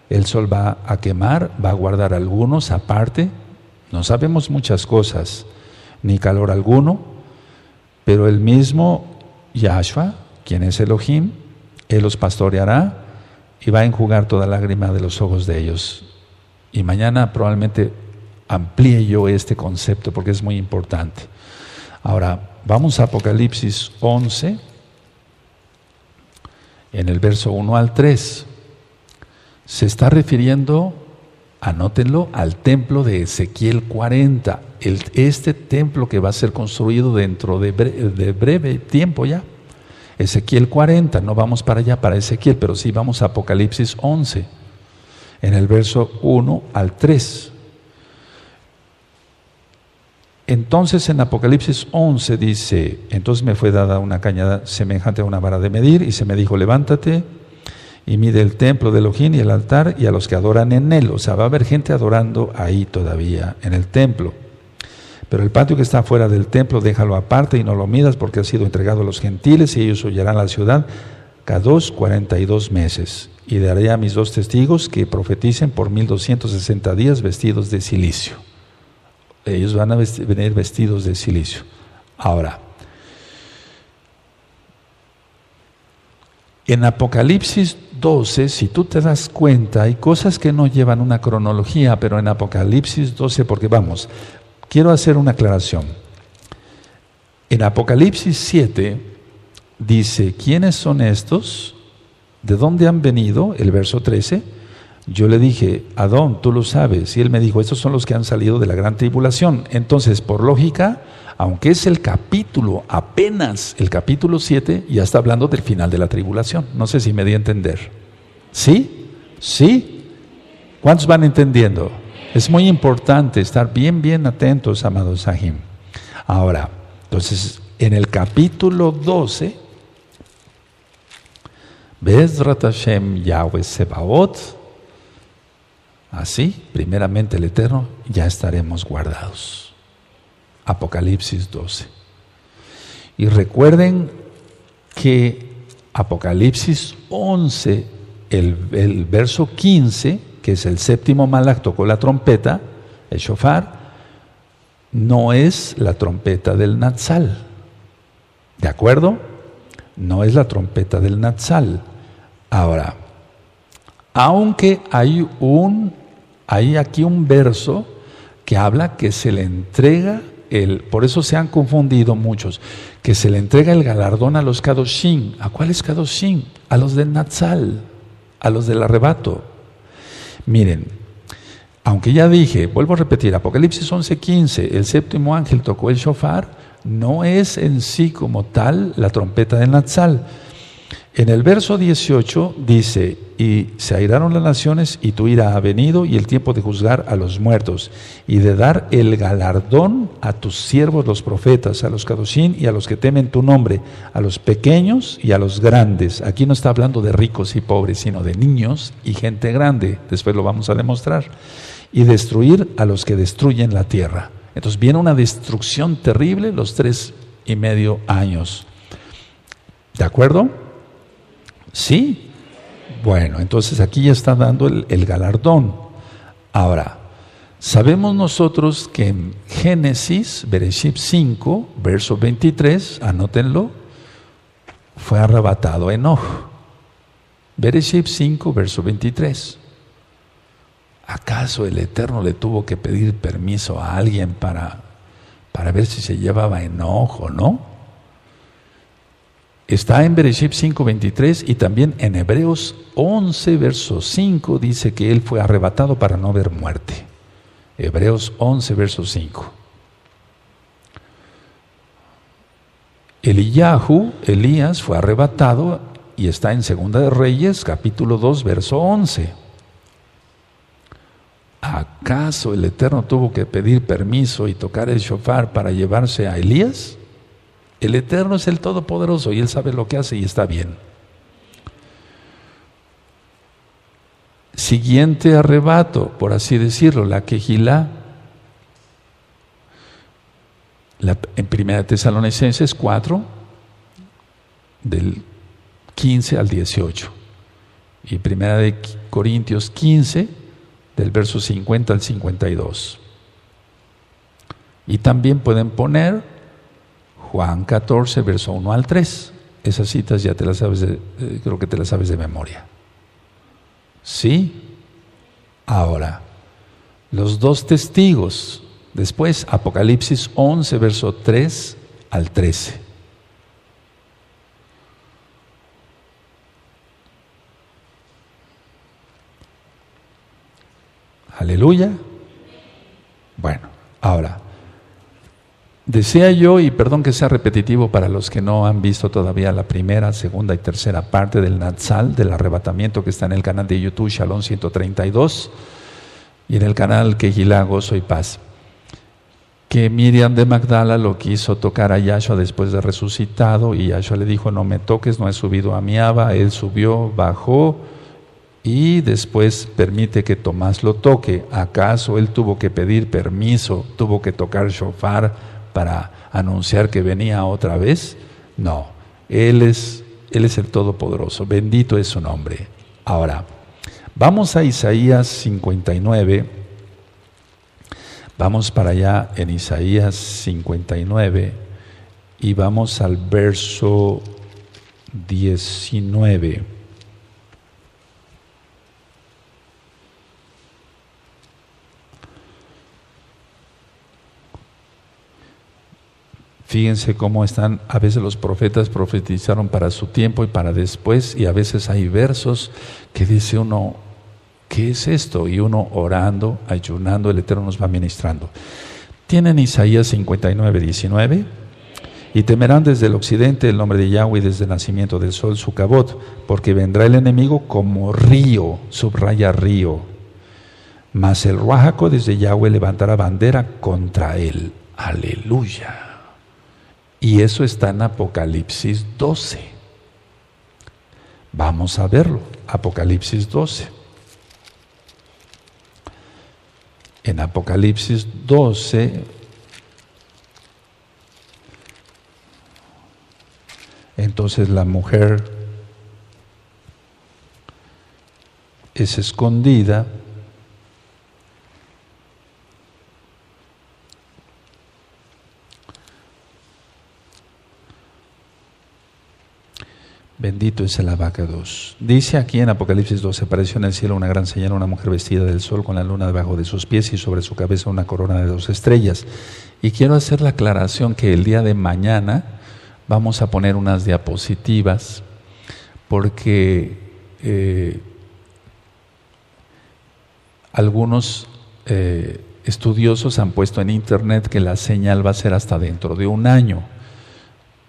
el sol va a quemar, va a guardar algunos aparte, no sabemos muchas cosas, ni calor alguno, pero el mismo Yahshua, quien es Elohim, Él los pastoreará y va a enjugar toda lágrima de los ojos de ellos. Y mañana probablemente amplíe yo este concepto porque es muy importante. Ahora, vamos a Apocalipsis 11, en el verso 1 al 3. Se está refiriendo, anótenlo, al templo de Ezequiel 40. Este templo que va a ser construido dentro de breve tiempo ya. Ezequiel 40, no vamos para allá, para Ezequiel, pero sí vamos a Apocalipsis 11, en el verso 1 al 3. Entonces en Apocalipsis 11 dice, entonces me fue dada una caña semejante a una vara de medir, y se me dijo, levántate y mide el templo de Elohim y el altar y a los que adoran en él. O sea, va a haber gente adorando ahí todavía, en el templo. Pero el patio que está fuera del templo, déjalo aparte y no lo midas, porque ha sido entregado a los gentiles y ellos hollarán la ciudad Kadosh 42 meses. Y daré a mis 2 testigos que profeticen por 1260 días vestidos de silicio. Ellos van a venir vestidos de silicio. Ahora, en Apocalipsis 12, si tú te das cuenta, hay cosas que no llevan una cronología, pero en Apocalipsis 12, porque vamos, quiero hacer una aclaración. En Apocalipsis 7 dice, ¿quiénes son estos? ¿De dónde han venido? El verso 13. Yo le dije, Adón, tú lo sabes. Y él me dijo, estos son los que han salido de la gran tribulación. Entonces, por lógica, aunque es el capítulo, apenas el capítulo 7, ya está hablando del final de la tribulación. No sé si me di a entender. ¿Sí? ¿Sí? ¿Cuántos van entendiendo? Es muy importante estar bien atentos, amados Sahim. Ahora, entonces, en el capítulo 12, Bezrat Hashem Yahweh Sebaot, así, primeramente el Eterno, ya estaremos guardados. Apocalipsis 12. Y recuerden que Apocalipsis 11, el verso 15, que es el séptimo Malach, tocó la trompeta, el shofar, no es la trompeta del Natsal. ¿De acuerdo? No es la trompeta del Natsal. Ahora, aunque hay aquí un verso que habla que se le entrega, por eso se han confundido muchos, que se le entrega el galardón a los Kadoshim. ¿A cuáles Kadoshim? A los del Natsal, a los del arrebato. Miren, aunque ya dije, vuelvo a repetir, Apocalipsis 11:15, el séptimo ángel tocó el shofar, no es en sí como tal la trompeta del Natsal. En el verso 18 dice, y se airaron las naciones y tu ira ha venido y el tiempo de juzgar a los muertos y de dar el galardón a tus siervos los profetas, a los Kadoshim y a los que temen tu nombre, a los pequeños y a los grandes. Aquí no está hablando de ricos y pobres, sino de niños y gente grande. Después lo vamos a demostrar. Y destruir a los que destruyen la tierra. Entonces viene una destrucción terrible los 3.5 años. ¿De acuerdo? ¿Sí? Bueno, entonces aquí ya está dando el galardón. Ahora, sabemos nosotros que en Génesis, Bereshit 5, verso 23, anótenlo, fue arrebatado Enoch. Bereshit 5, verso 23. ¿Acaso el Eterno le tuvo que pedir permiso a alguien para ver si se llevaba enojo o no? Está en Bereshit 5:23 y también en Hebreos 11, verso 5 dice que él fue arrebatado para no ver muerte. Hebreos 11, verso 5. Elías fue arrebatado y está en Segunda de Reyes, capítulo 2, verso 11. ¿Acaso el Eterno tuvo que pedir permiso y tocar el shofar para llevarse a Elías? El Eterno es el Todopoderoso y Él sabe lo que hace y está bien. Siguiente arrebato, por así decirlo, la Kehilá. En 1 Tesalonicenses 4, del 15 al 18. Y 1 Corintios 15, del verso 50 al 52. Y también pueden poner Juan 14, verso 1 al 3. Esas citas ya te las sabes, creo que te las sabes de memoria. ¿Sí? Ahora, los dos testigos. Después, Apocalipsis 11, verso 3 al 13. Aleluya. Bueno, ahora, desea yo, y perdón que sea repetitivo para los que no han visto todavía la primera, segunda y tercera parte del Natsal, del arrebatamiento, que está en el canal de YouTube Shalom 132 y en el canal Kehilá, Gozo y Paz, que Miriam de Magdala lo quiso tocar a Yahshua después de resucitado y Yahshua le dijo: no me toques, no he subido a mi Abba. Él subió, bajó y después permite que Tomás lo toque. ¿Acaso él tuvo que pedir permiso, tuvo que tocar shofar para anunciar que venía otra vez? No, Él es el Todopoderoso, bendito es su nombre. Ahora, vamos a Isaías 59, vamos para allá en Isaías 59 y vamos al verso 19. Fíjense cómo están, a veces los profetas profetizaron para su tiempo y para después, y a veces hay versos que dice uno, ¿qué es esto? Y uno orando, ayunando, el Eterno nos va ministrando. Tienen Isaías 59, 19, y temerán desde el occidente el nombre de Yahweh y desde el nacimiento del sol su cabot, porque vendrá el enemigo como río, subraya río, mas el Ruajaco desde Yahweh levantará bandera contra él. Aleluya. Y eso está en Apocalipsis 12. Vamos a verlo, Apocalipsis 12. En Apocalipsis 12, entonces la mujer es escondida. Bendito es el abacados. Dice aquí en Apocalipsis 12, apareció en el cielo una gran señal, una mujer vestida del sol con la luna debajo de sus pies y sobre su cabeza una corona de 2 estrellas. Y quiero hacer la aclaración que el día de mañana vamos a poner unas diapositivas porque algunos estudiosos han puesto en internet que la señal va a ser hasta dentro de un año,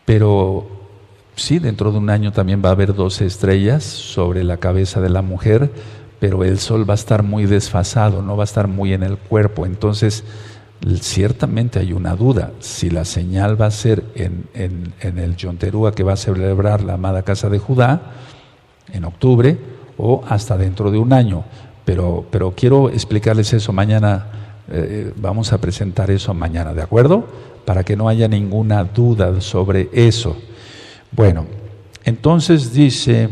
pero sí, dentro de un año también va a haber 12 estrellas sobre la cabeza de la mujer, pero el sol va a estar muy desfasado, no va a estar muy en el cuerpo. Entonces, ciertamente hay una duda, si la señal va a ser en el Yom Teruah que va a celebrar la amada casa de Judá, en octubre, o hasta dentro de un año. Pero quiero explicarles eso mañana, vamos a presentar eso mañana, ¿de acuerdo? Para que no haya ninguna duda sobre eso. Bueno, entonces dice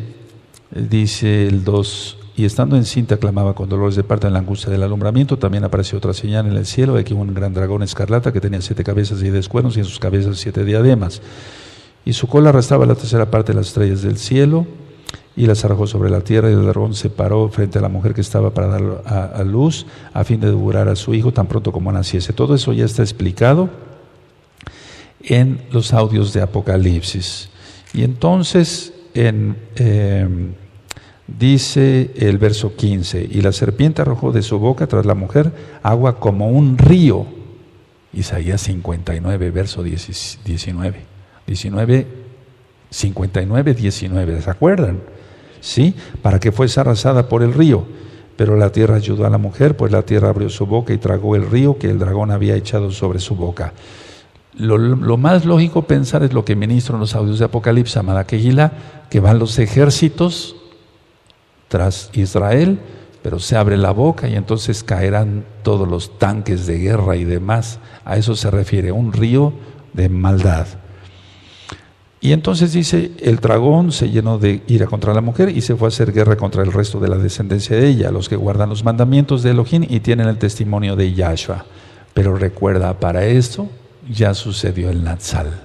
el 2, y estando encinta clamaba con dolores de parto en la angustia del alumbramiento. También apareció otra señal en el cielo, aquí un gran dragón escarlata que tenía 7 cabezas y 10 cuernos, y en sus cabezas 7 diademas. Y su cola arrastraba la tercera parte de las estrellas del cielo, y las arrojó sobre la tierra, y el dragón se paró frente a la mujer que estaba para dar a luz, a fin de devorar a su hijo tan pronto como naciese. Todo eso ya está explicado en los audios de Apocalipsis. Y entonces dice el verso 15, y la serpiente arrojó de su boca tras la mujer agua como un río. Isaías 59, verso 19. 59, 19, ¿se acuerdan? ¿Sí? Para que fuese arrasada por el río. Pero la tierra ayudó a la mujer, pues la tierra abrió su boca y tragó el río que el dragón había echado sobre su boca. Lo más lógico pensar es lo que ministro en los audios de Apocalipsis, amada Kehilá, que van los ejércitos tras Israel, pero se abre la boca y entonces caerán todos los tanques de guerra y demás. A eso se refiere, un río de maldad. Y entonces dice, el dragón se llenó de ira contra la mujer y se fue a hacer guerra contra el resto de la descendencia de ella, los que guardan los mandamientos de Elohim y tienen el testimonio de Yahshua. Pero recuerda, para esto ya sucedió el Natsal.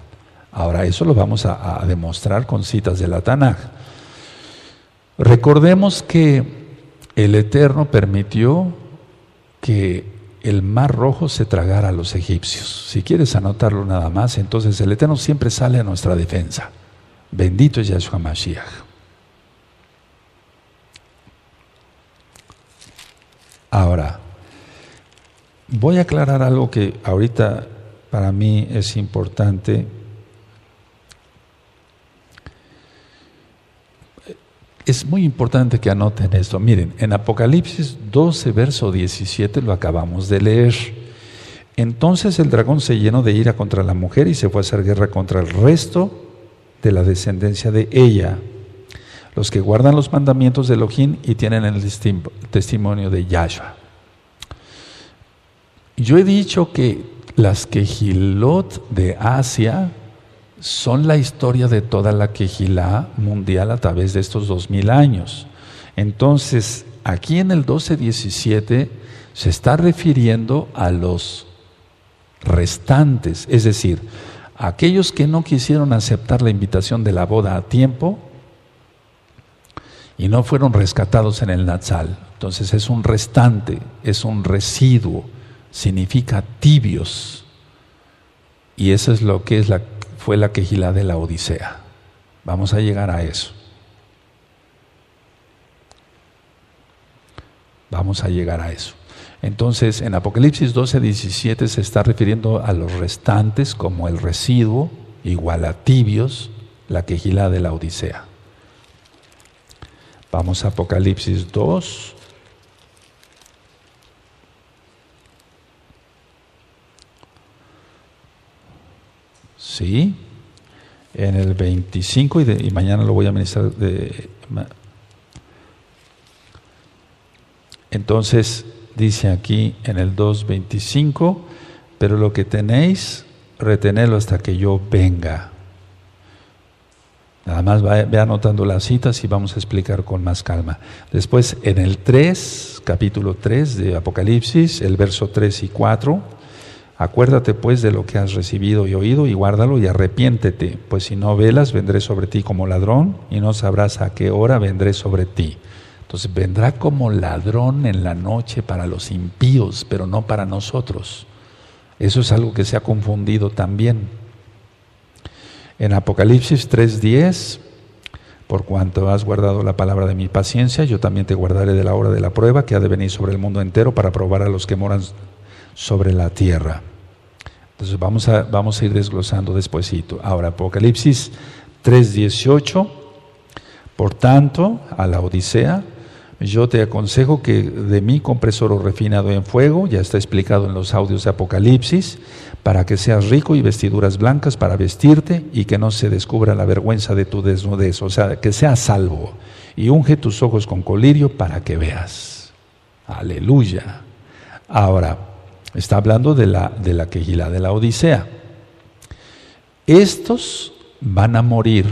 Ahora eso lo vamos a demostrar con citas de la Tanaj. Recordemos que el Eterno permitió que el mar rojo se tragara a los egipcios. Si quieres anotarlo nada más, entonces el Eterno siempre sale a nuestra defensa. Bendito es Yahshua Mashiach. Ahora, voy a aclarar algo que ahorita para mí es importante. Es muy importante que anoten esto. Miren, en Apocalipsis 12, verso 17, lo acabamos de leer. Entonces el dragón se llenó de ira contra la mujer y se fue a hacer guerra contra el resto de la descendencia de ella, los que guardan los mandamientos de Elohim y tienen el testimonio de Yahshua. Yo he dicho que las Kehilot de Asia son la historia de toda la Kehilá mundial a través de estos 2000 años. Entonces, aquí en el 12:17 se está refiriendo a los restantes, es decir, a aquellos que no quisieron aceptar la invitación de la boda a tiempo y no fueron rescatados en el Natsal. Entonces es un restante, es un residuo, significa tibios. Y eso es lo que fue la Kehilá de la Odisea. Vamos a llegar a eso. Vamos a llegar a eso. Entonces, en Apocalipsis 12:17 se está refiriendo a los restantes como el residuo, igual a tibios, la Kehilá de la Odisea. Vamos a Apocalipsis 2. Sí, en el 25 y mañana lo voy a ministrar. Entonces dice aquí en el 2:25, pero lo que tenéis, retenedlo hasta que yo venga. Nada más ve anotando las citas y vamos a explicar con más calma. Después en el 3, capítulo 3 de Apocalipsis, el verso 3 y 4, acuérdate pues de lo que has recibido y oído y guárdalo y arrepiéntete, pues si no velas vendré sobre ti como ladrón y no sabrás a qué hora vendré sobre ti. Entonces vendrá como ladrón en la noche para los impíos, pero no para nosotros. Eso es algo que se ha confundido también. En Apocalipsis 3:10, por cuanto has guardado la palabra de mi paciencia, yo también te guardaré de la hora de la prueba que ha de venir sobre el mundo entero para probar a los que moran sobre la tierra. Entonces vamos a ir desglosando despuesito. Ahora, Apocalipsis 3:18, por tanto, a la Odisea, yo te aconsejo que de mí compres oro refinado en fuego, ya está explicado en los audios de Apocalipsis, para que seas rico y vestiduras blancas para vestirte y que no se descubra la vergüenza de tu desnudez, o sea, que seas salvo. Y unge tus ojos con colirio para que veas. Aleluya. Ahora, está hablando de la Kehilá de la Odisea. Estos van a morir,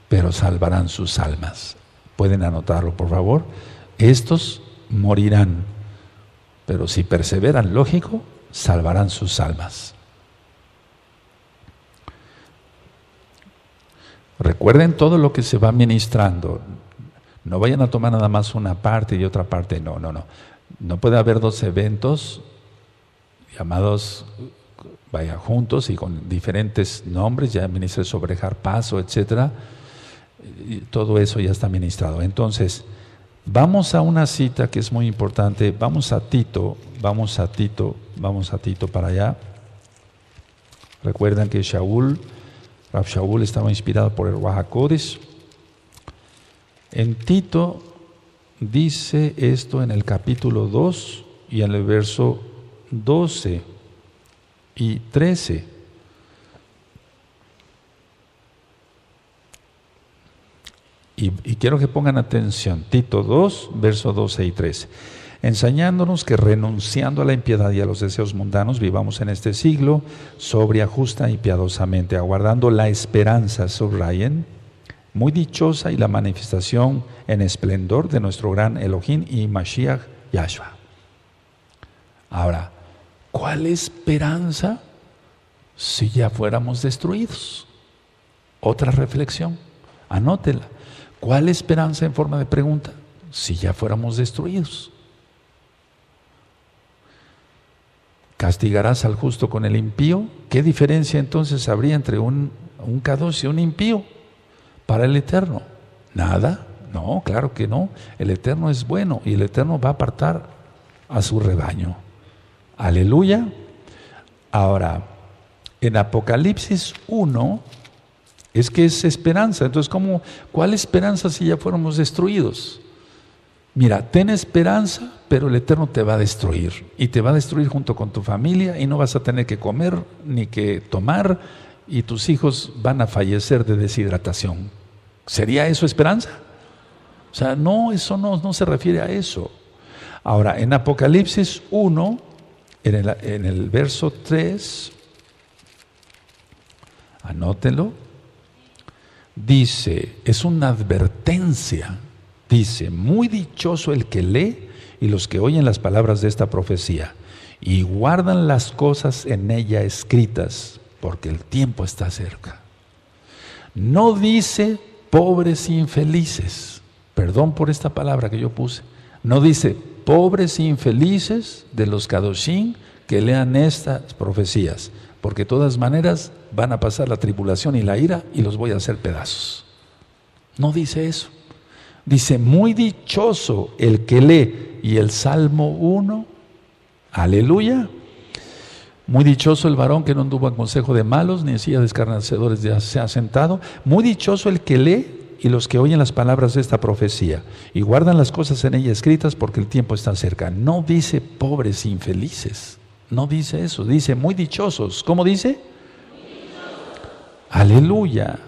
pero salvarán sus almas. Pueden anotarlo, por favor. Estos morirán, pero si perseveran, lógico, salvarán sus almas. Recuerden todo lo que se va ministrando. No vayan a tomar nada más una parte y otra parte. No. No puede haber dos eventos llamados juntos y con diferentes nombres. Ya ministré sobre Harpazo, etcétera. Todo eso ya está ministrado. Entonces, vamos a una cita que es muy importante. Vamos a Tito para allá. Recuerdan que Rav Shaul estaba inspirado por el Ruach HaKodesh. En Tito dice esto en el capítulo 2 y en el verso 12 y 13. Y quiero que pongan atención, Tito 2, verso 12 y 13. Enseñándonos que renunciando a la impiedad y a los deseos mundanos, vivamos en este siglo sobria, justa y piadosamente, aguardando la esperanza, subrayen, muy dichosa y la manifestación en esplendor de nuestro gran Elohim y Mashiach Yahshua. Ahora, ¿cuál esperanza si ya fuéramos destruidos? Otra reflexión, anótela. ¿Cuál esperanza en forma de pregunta si ya fuéramos destruidos? ¿Castigarás al justo con el impío? ¿Qué diferencia entonces habría entre un Kadosh y un impío para el Eterno? Nada, no, claro que no. El Eterno es bueno y el Eterno va a apartar a su rebaño. Aleluya. Ahora, en Apocalipsis 1 es que es esperanza. Entonces, ¿cuál esperanza si ya fuéramos destruidos? Mira, ten esperanza, pero el Eterno te va a destruir. Y te va a destruir junto con tu familia y no vas a tener que comer ni que tomar y tus hijos van a fallecer de deshidratación. ¿Sería eso esperanza? O sea, no, eso no se refiere a eso. Ahora, en Apocalipsis 1, en el verso 3, anótelo, dice, es una advertencia. Dice, muy dichoso el que lee y los que oyen las palabras de esta profecía y guardan las cosas en ella escritas, porque el tiempo está cerca. No dice pobres infelices, perdón por esta palabra que yo puse, no dice pobres infelices de los Kadoshim que lean estas profecías, porque de todas maneras van a pasar la tribulación y la ira y los voy a hacer pedazos. No dice eso. Dice, muy dichoso el que lee, y el Salmo 1, aleluya, muy dichoso el varón que no anduvo en consejo de malos, ni en silla de escarnecedores se ha sentado, muy dichoso el que lee y los que oyen las palabras de esta profecía, y guardan las cosas en ella escritas porque el tiempo está cerca. No dice pobres infelices, no dice eso, dice muy dichosos. ¿Cómo dice? Aleluya.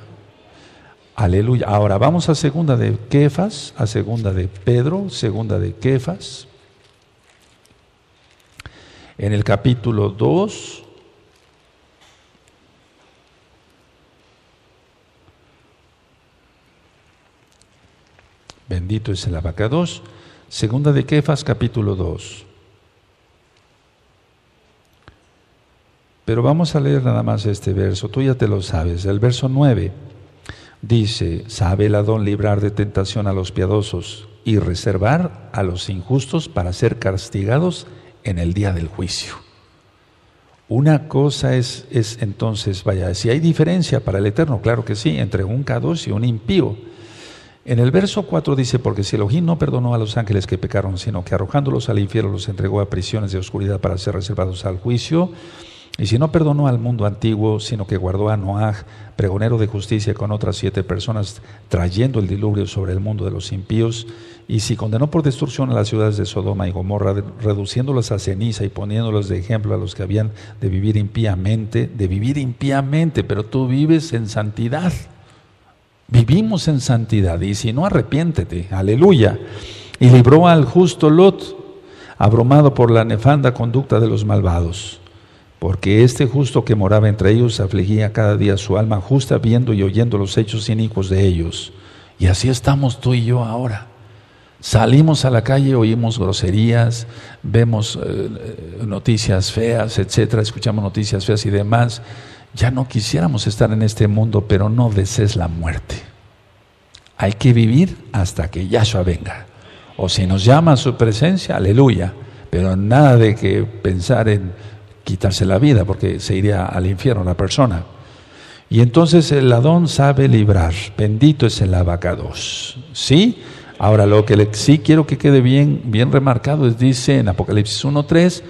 Aleluya. Ahora vamos a segunda de Kefas, a segunda de Pedro, segunda de Kefas. En el capítulo 2, bendito es el Abacados, segunda de Kefas, capítulo 2. Pero vamos a leer nada más este verso, tú ya te lo sabes, el verso 9. Dice, sabe el Adón librar de tentación a los piadosos y reservar a los injustos para ser castigados en el día del juicio. Una cosa es entonces, vaya, si hay diferencia para el Eterno, claro que sí, entre un Kadosh y un impío. En el verso 4 dice, porque si Elohim no perdonó a los ángeles que pecaron, sino que arrojándolos al infierno los entregó a prisiones de oscuridad para ser reservados al juicio, y si no perdonó al mundo antiguo, sino que guardó a Noaj, pregonero de justicia, con otras 7 personas, trayendo el diluvio sobre el mundo de los impíos, y si condenó por destrucción a las ciudades de Sodoma y Gomorra, reduciéndolas a ceniza y poniéndolas de ejemplo a los que habían de vivir impíamente, pero tú vives en santidad. Vivimos en santidad, y si no, arrepiéntete, aleluya. Y libró al justo Lot, abrumado por la nefanda conducta de los malvados. Porque este justo que moraba entre ellos afligía cada día su alma justa, viendo y oyendo los hechos inicuos de ellos. Y así estamos tú y yo ahora. Salimos a la calle, oímos groserías, vemos noticias feas, etcétera, escuchamos noticias feas y demás. Ya no quisiéramos estar en este mundo, pero no desees la muerte. Hay que vivir hasta que Yahshua venga. O si nos llama a su presencia, aleluya. Pero nada de que pensar en quitarse la vida, porque se iría al infierno la persona. Y entonces el Adón sabe librar. Bendito es el Abacados. ¿Sí? Ahora lo que sí quiero que quede bien remarcado es, dice en Apocalipsis 1:3,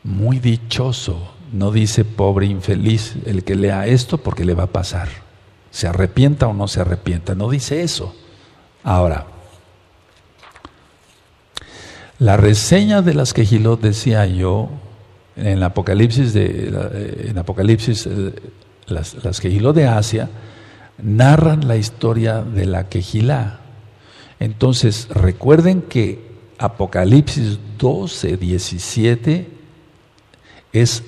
muy dichoso, no dice pobre infeliz el que lea esto porque le va a pasar. Se arrepienta o no se arrepienta, no dice eso. Ahora, La reseña de las Kehilot, decía yo, en Apocalipsis, las Kehilot de Asia narran la historia de la Kehilá. Entonces, recuerden que Apocalipsis 12, 17 es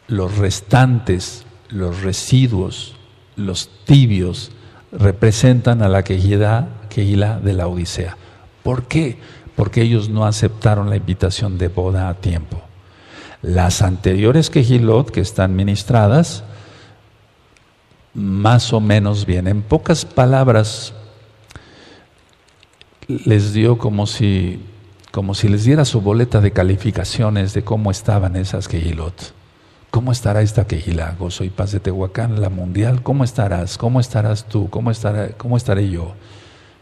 los restantes, los residuos, los tibios, representan a la Kehilá de la Odisea. ¿Por qué? Porque ellos no aceptaron la invitación de boda a tiempo. Las anteriores Kehilot que están ministradas, más o menos bien. En pocas palabras, les dio como si les diera su boleta de calificaciones de cómo estaban esas Kehilot. ¿Cómo estará esta Kehilá? Gozo y Paz de Tehuacán, la mundial. ¿Cómo estarás? ¿Cómo estarás tú? ¿Cómo estaré yo?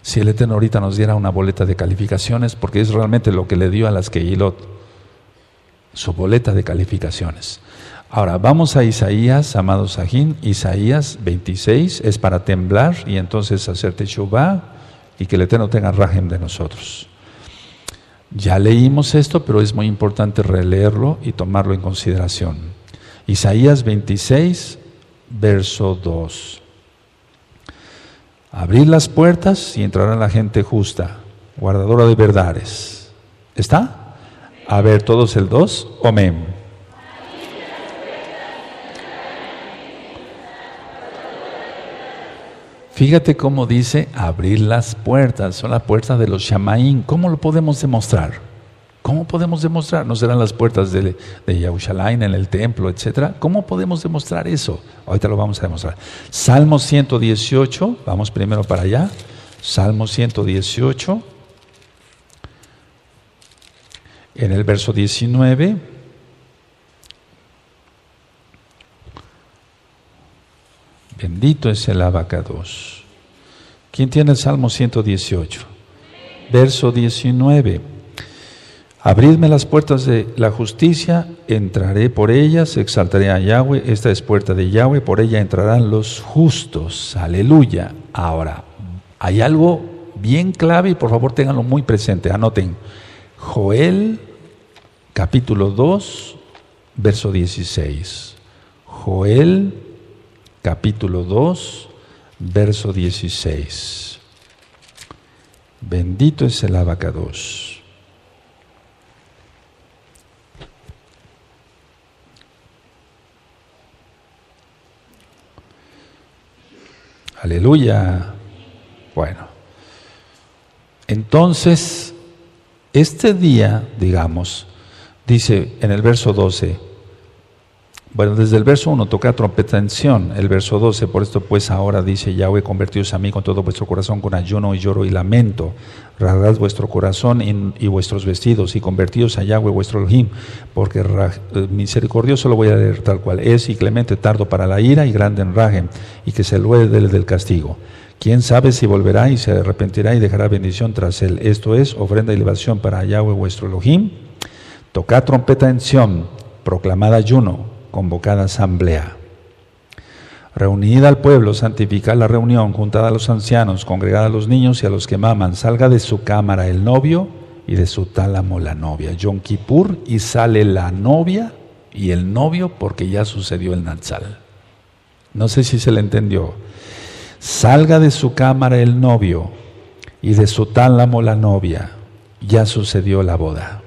Si el Eterno ahorita nos diera una boleta de calificaciones, porque es realmente lo que le dio a las Kehilot, su boleta de calificaciones. Ahora, vamos a Isaías, amados Sajín. Isaías 26 es para temblar y entonces hacer teshuvá y que el Eterno tenga rajem de nosotros. Ya leímos esto, pero es muy importante releerlo y tomarlo en consideración. Isaías 26, verso 2. Abrid las puertas y entrará la gente justa, guardadora de verdades. ¿Está? A ver, todos el 2. Amén. Fíjate cómo dice abrir las puertas, son las puertas de los Shamaín. ¿Cómo lo podemos demostrar? ¿Cómo podemos demostrar? ¿No serán las puertas de Yerushalayim en el templo, etcétera? ¿Cómo podemos demostrar eso? Ahorita lo vamos a demostrar. Salmo 118, vamos primero para allá. Salmo 118, en el verso 19. Bendito es el abacados. ¿Quién tiene el Salmo 118? Verso 19. Abridme las puertas de la justicia, entraré por ellas, exaltaré a Yahweh. Esta es puerta de Yahweh, por ella entrarán los justos. Aleluya. Ahora, hay algo bien clave y por favor ténganlo muy presente, anoten. Joel, capítulo 2, verso 16. Joel, capítulo 2, verso 16. Bendito es el abacados. Aleluya. Bueno, entonces, este día, digamos, dice en el verso 12, bueno, desde el verso 1 toca trompeta en Sión, el verso 12, por esto pues ahora dice Yahweh, convertíos a mí con todo vuestro corazón, con ayuno y lloro y lamento, rasgad vuestro corazón y vuestros vestidos y convertíos a Yahweh vuestro Elohim, porque misericordioso lo voy a leer tal cual es y clemente, tardo para la ira y grande en rajem, y que se lueve del castigo. ¿Quién sabe si volverá y se arrepentirá y dejará bendición tras él? Esto es ofrenda y libación para Yahweh vuestro Elohim. Tocad trompeta en Sión, proclamad ayuno, convocada asamblea. Reunid al pueblo, santificad la reunión, juntad a los ancianos, congregad a los niños y a los que maman. Salga de su cámara el novio y de su tálamo la novia. Yom Kippur, y sale la novia y el novio porque ya sucedió el Natsal. No sé si se le entendió. Salga de su cámara el novio y de su tálamo la novia. Ya sucedió la boda.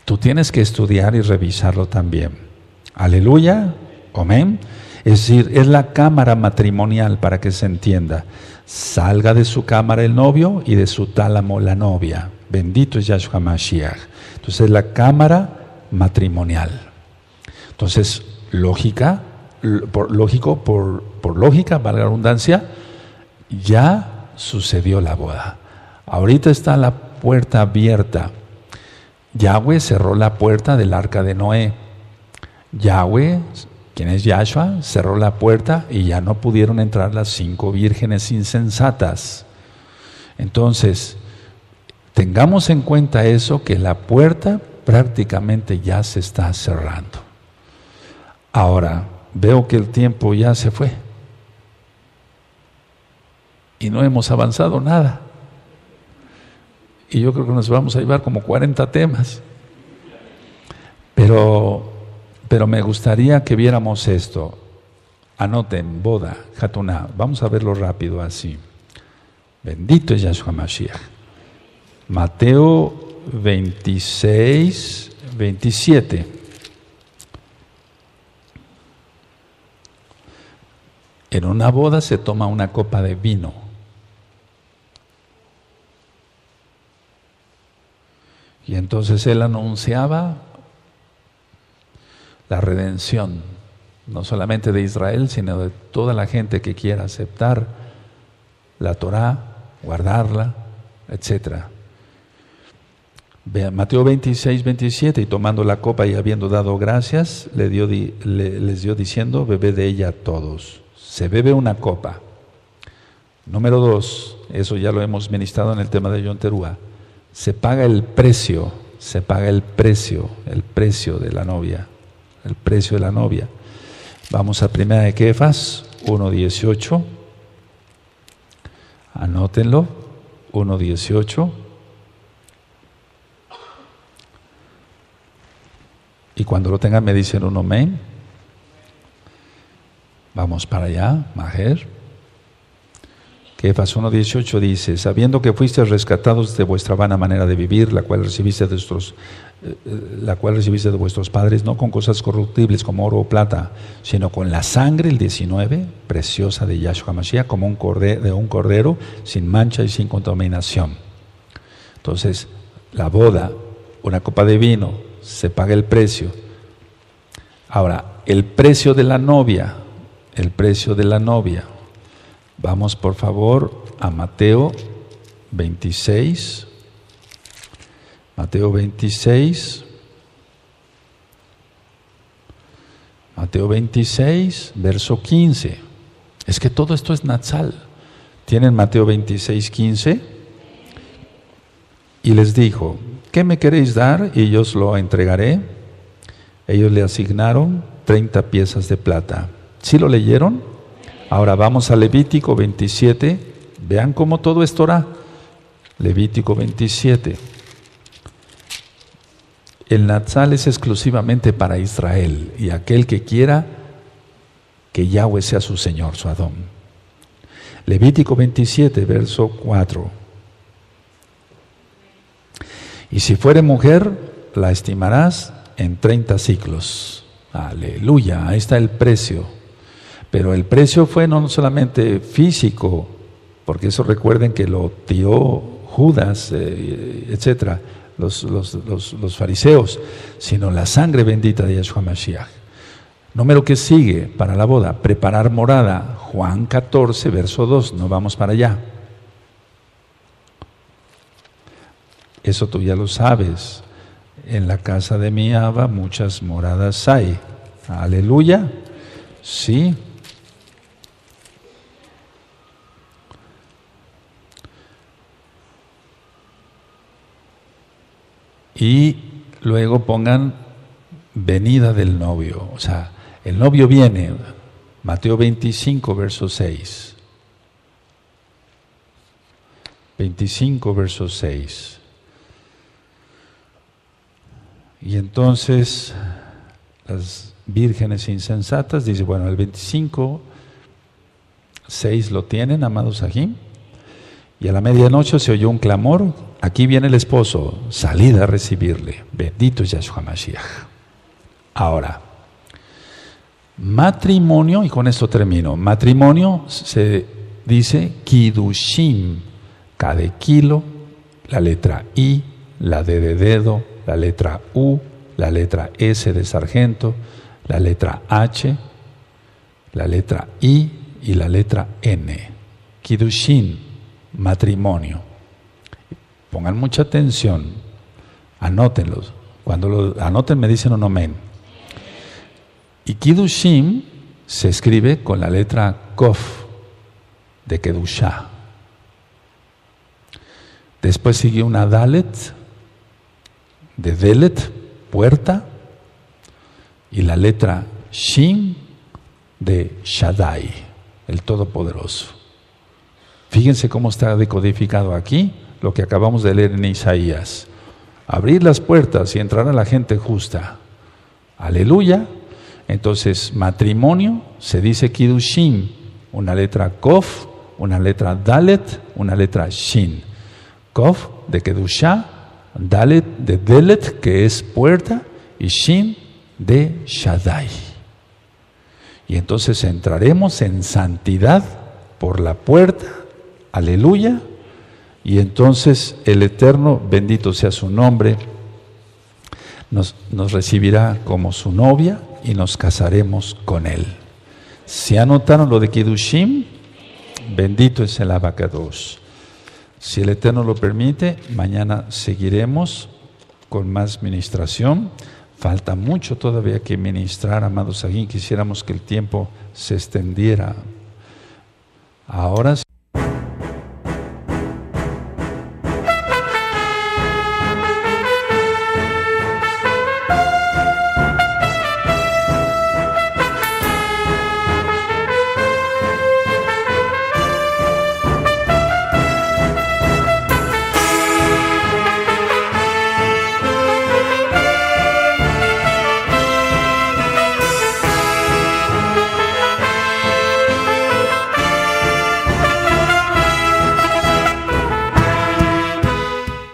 Tú tienes que estudiar y revisarlo también. Aleluya, amén. Es decir, es la cámara matrimonial para que se entienda. Salga de su cámara el novio y de su tálamo la novia. Bendito es Yahshua Mashiach. Entonces es la cámara matrimonial. Entonces, por lógica, valga la redundancia, ya sucedió la boda. Ahorita está la puerta abierta. Yahweh cerró la puerta del arca de Noé. Yahweh, quien es Yahshua, cerró la puerta y ya no pudieron entrar las 5 vírgenes insensatas. Entonces, tengamos en cuenta eso, que la puerta prácticamente ya se está cerrando. Ahora, veo que el tiempo ya se fue y no hemos avanzado nada. y yo creo que nos vamos a llevar como 40 temas. Pero me gustaría que viéramos esto. Anoten, boda, Hatuná. Vamos a verlo rápido así. Bendito es Yahshua Mashiach. Mateo 26, 27. En una boda se toma una copa de vino. Y entonces él anunciaba la redención, no solamente de Israel, sino de toda la gente que quiera aceptar la Torá, guardarla, etc. Mateo 26, 27, y tomando la copa y habiendo dado gracias, les dio diciendo, bebed de ella todos. Se bebe una copa. Número 2, eso ya lo hemos ministrado en el tema de Yom Teruah. Se paga el precio de la novia. El precio de la novia. Vamos a Primera de Kefas 1:18. Anótenlo. 1:18. Y cuando lo tengan me dicen un amén. Vamos para allá, Maher. Kefas 1:18 dice: sabiendo que fuisteis rescatados de vuestra vana manera de vivir, la cual recibiste de vuestros padres, no con cosas corruptibles como oro o plata, sino con la sangre, el 19, preciosa de Yahshua Mashiach, como un cordero sin mancha y sin contaminación. Entonces, la boda, una copa de vino, se paga el precio. Ahora, el precio de la novia. Vamos por favor a Mateo 26. Mateo 26, verso 15. Es que todo esto es Natsal. Tienen Mateo 26, 15. Y les dijo: ¿qué me queréis dar? Y yo os lo entregaré. Ellos le asignaron 30 piezas de plata. ¿Sí lo leyeron? Ahora vamos a Levítico 27. Vean cómo todo es Torah. Levítico 27. El Natsal es exclusivamente para Israel y aquel que quiera que Yahweh sea su Señor, su Adón. Levítico 27, verso 4. Y si fuere mujer, la estimarás en 30 siclos. Aleluya, ahí está el precio. Pero el precio fue no solamente físico, porque eso recuerden que lo tiró Judas, etcétera, los fariseos, sino la sangre bendita de Yahshua Mashiach. Número que sigue para la boda: preparar morada. Juan 14, verso 2. No vamos para allá. Eso tú ya lo sabes. En la casa de mi Abba muchas moradas hay. Aleluya. Sí. Y luego pongan venida del novio. O sea, el novio viene. Mateo 25, verso 6. 25, verso 6. Y entonces las vírgenes insensatas dicen, bueno, el 25, 6 lo tienen, amados Ajim. Y a la medianoche se oyó un clamor: aquí viene el esposo, salid a recibirle. Bendito es Yahshua Mashiach. Ahora, matrimonio, y con esto termino. Matrimonio se dice Kiddushim. K de kilo, la letra I, la D de dedo, la letra U, la letra S de sargento, la letra H, la letra I y la letra N. Kiddushim, matrimonio. Pongan mucha atención, anótenlos. Cuando lo anoten me dicen un amén. Y Kiddushim se escribe con la letra Kof de Kedushá. Después sigue una Dalet de Delet, puerta, y la letra Shin de Shaddai, el Todopoderoso. Fíjense cómo está decodificado aquí. lo que acabamos de leer en Isaías. Abrir las puertas y entrará la gente justa. Aleluya. Entonces, matrimonio se dice Kiddushin, una letra Kof, una letra Dalet, una letra Shin. Kof de Kedushá, Dalet de Delet, que es puerta, y Shin de Shaddai. Y entonces entraremos en santidad por la puerta, aleluya, y entonces el Eterno, bendito sea su nombre, nos recibirá como su novia y nos casaremos con él. ¿Se anotaron lo de Kiddushim? Bendito es el Abacados. Si el Eterno lo permite, mañana seguiremos con más ministración. Falta mucho todavía que ministrar, amados. Aquí quisiéramos que el tiempo se extendiera. Ahora sí.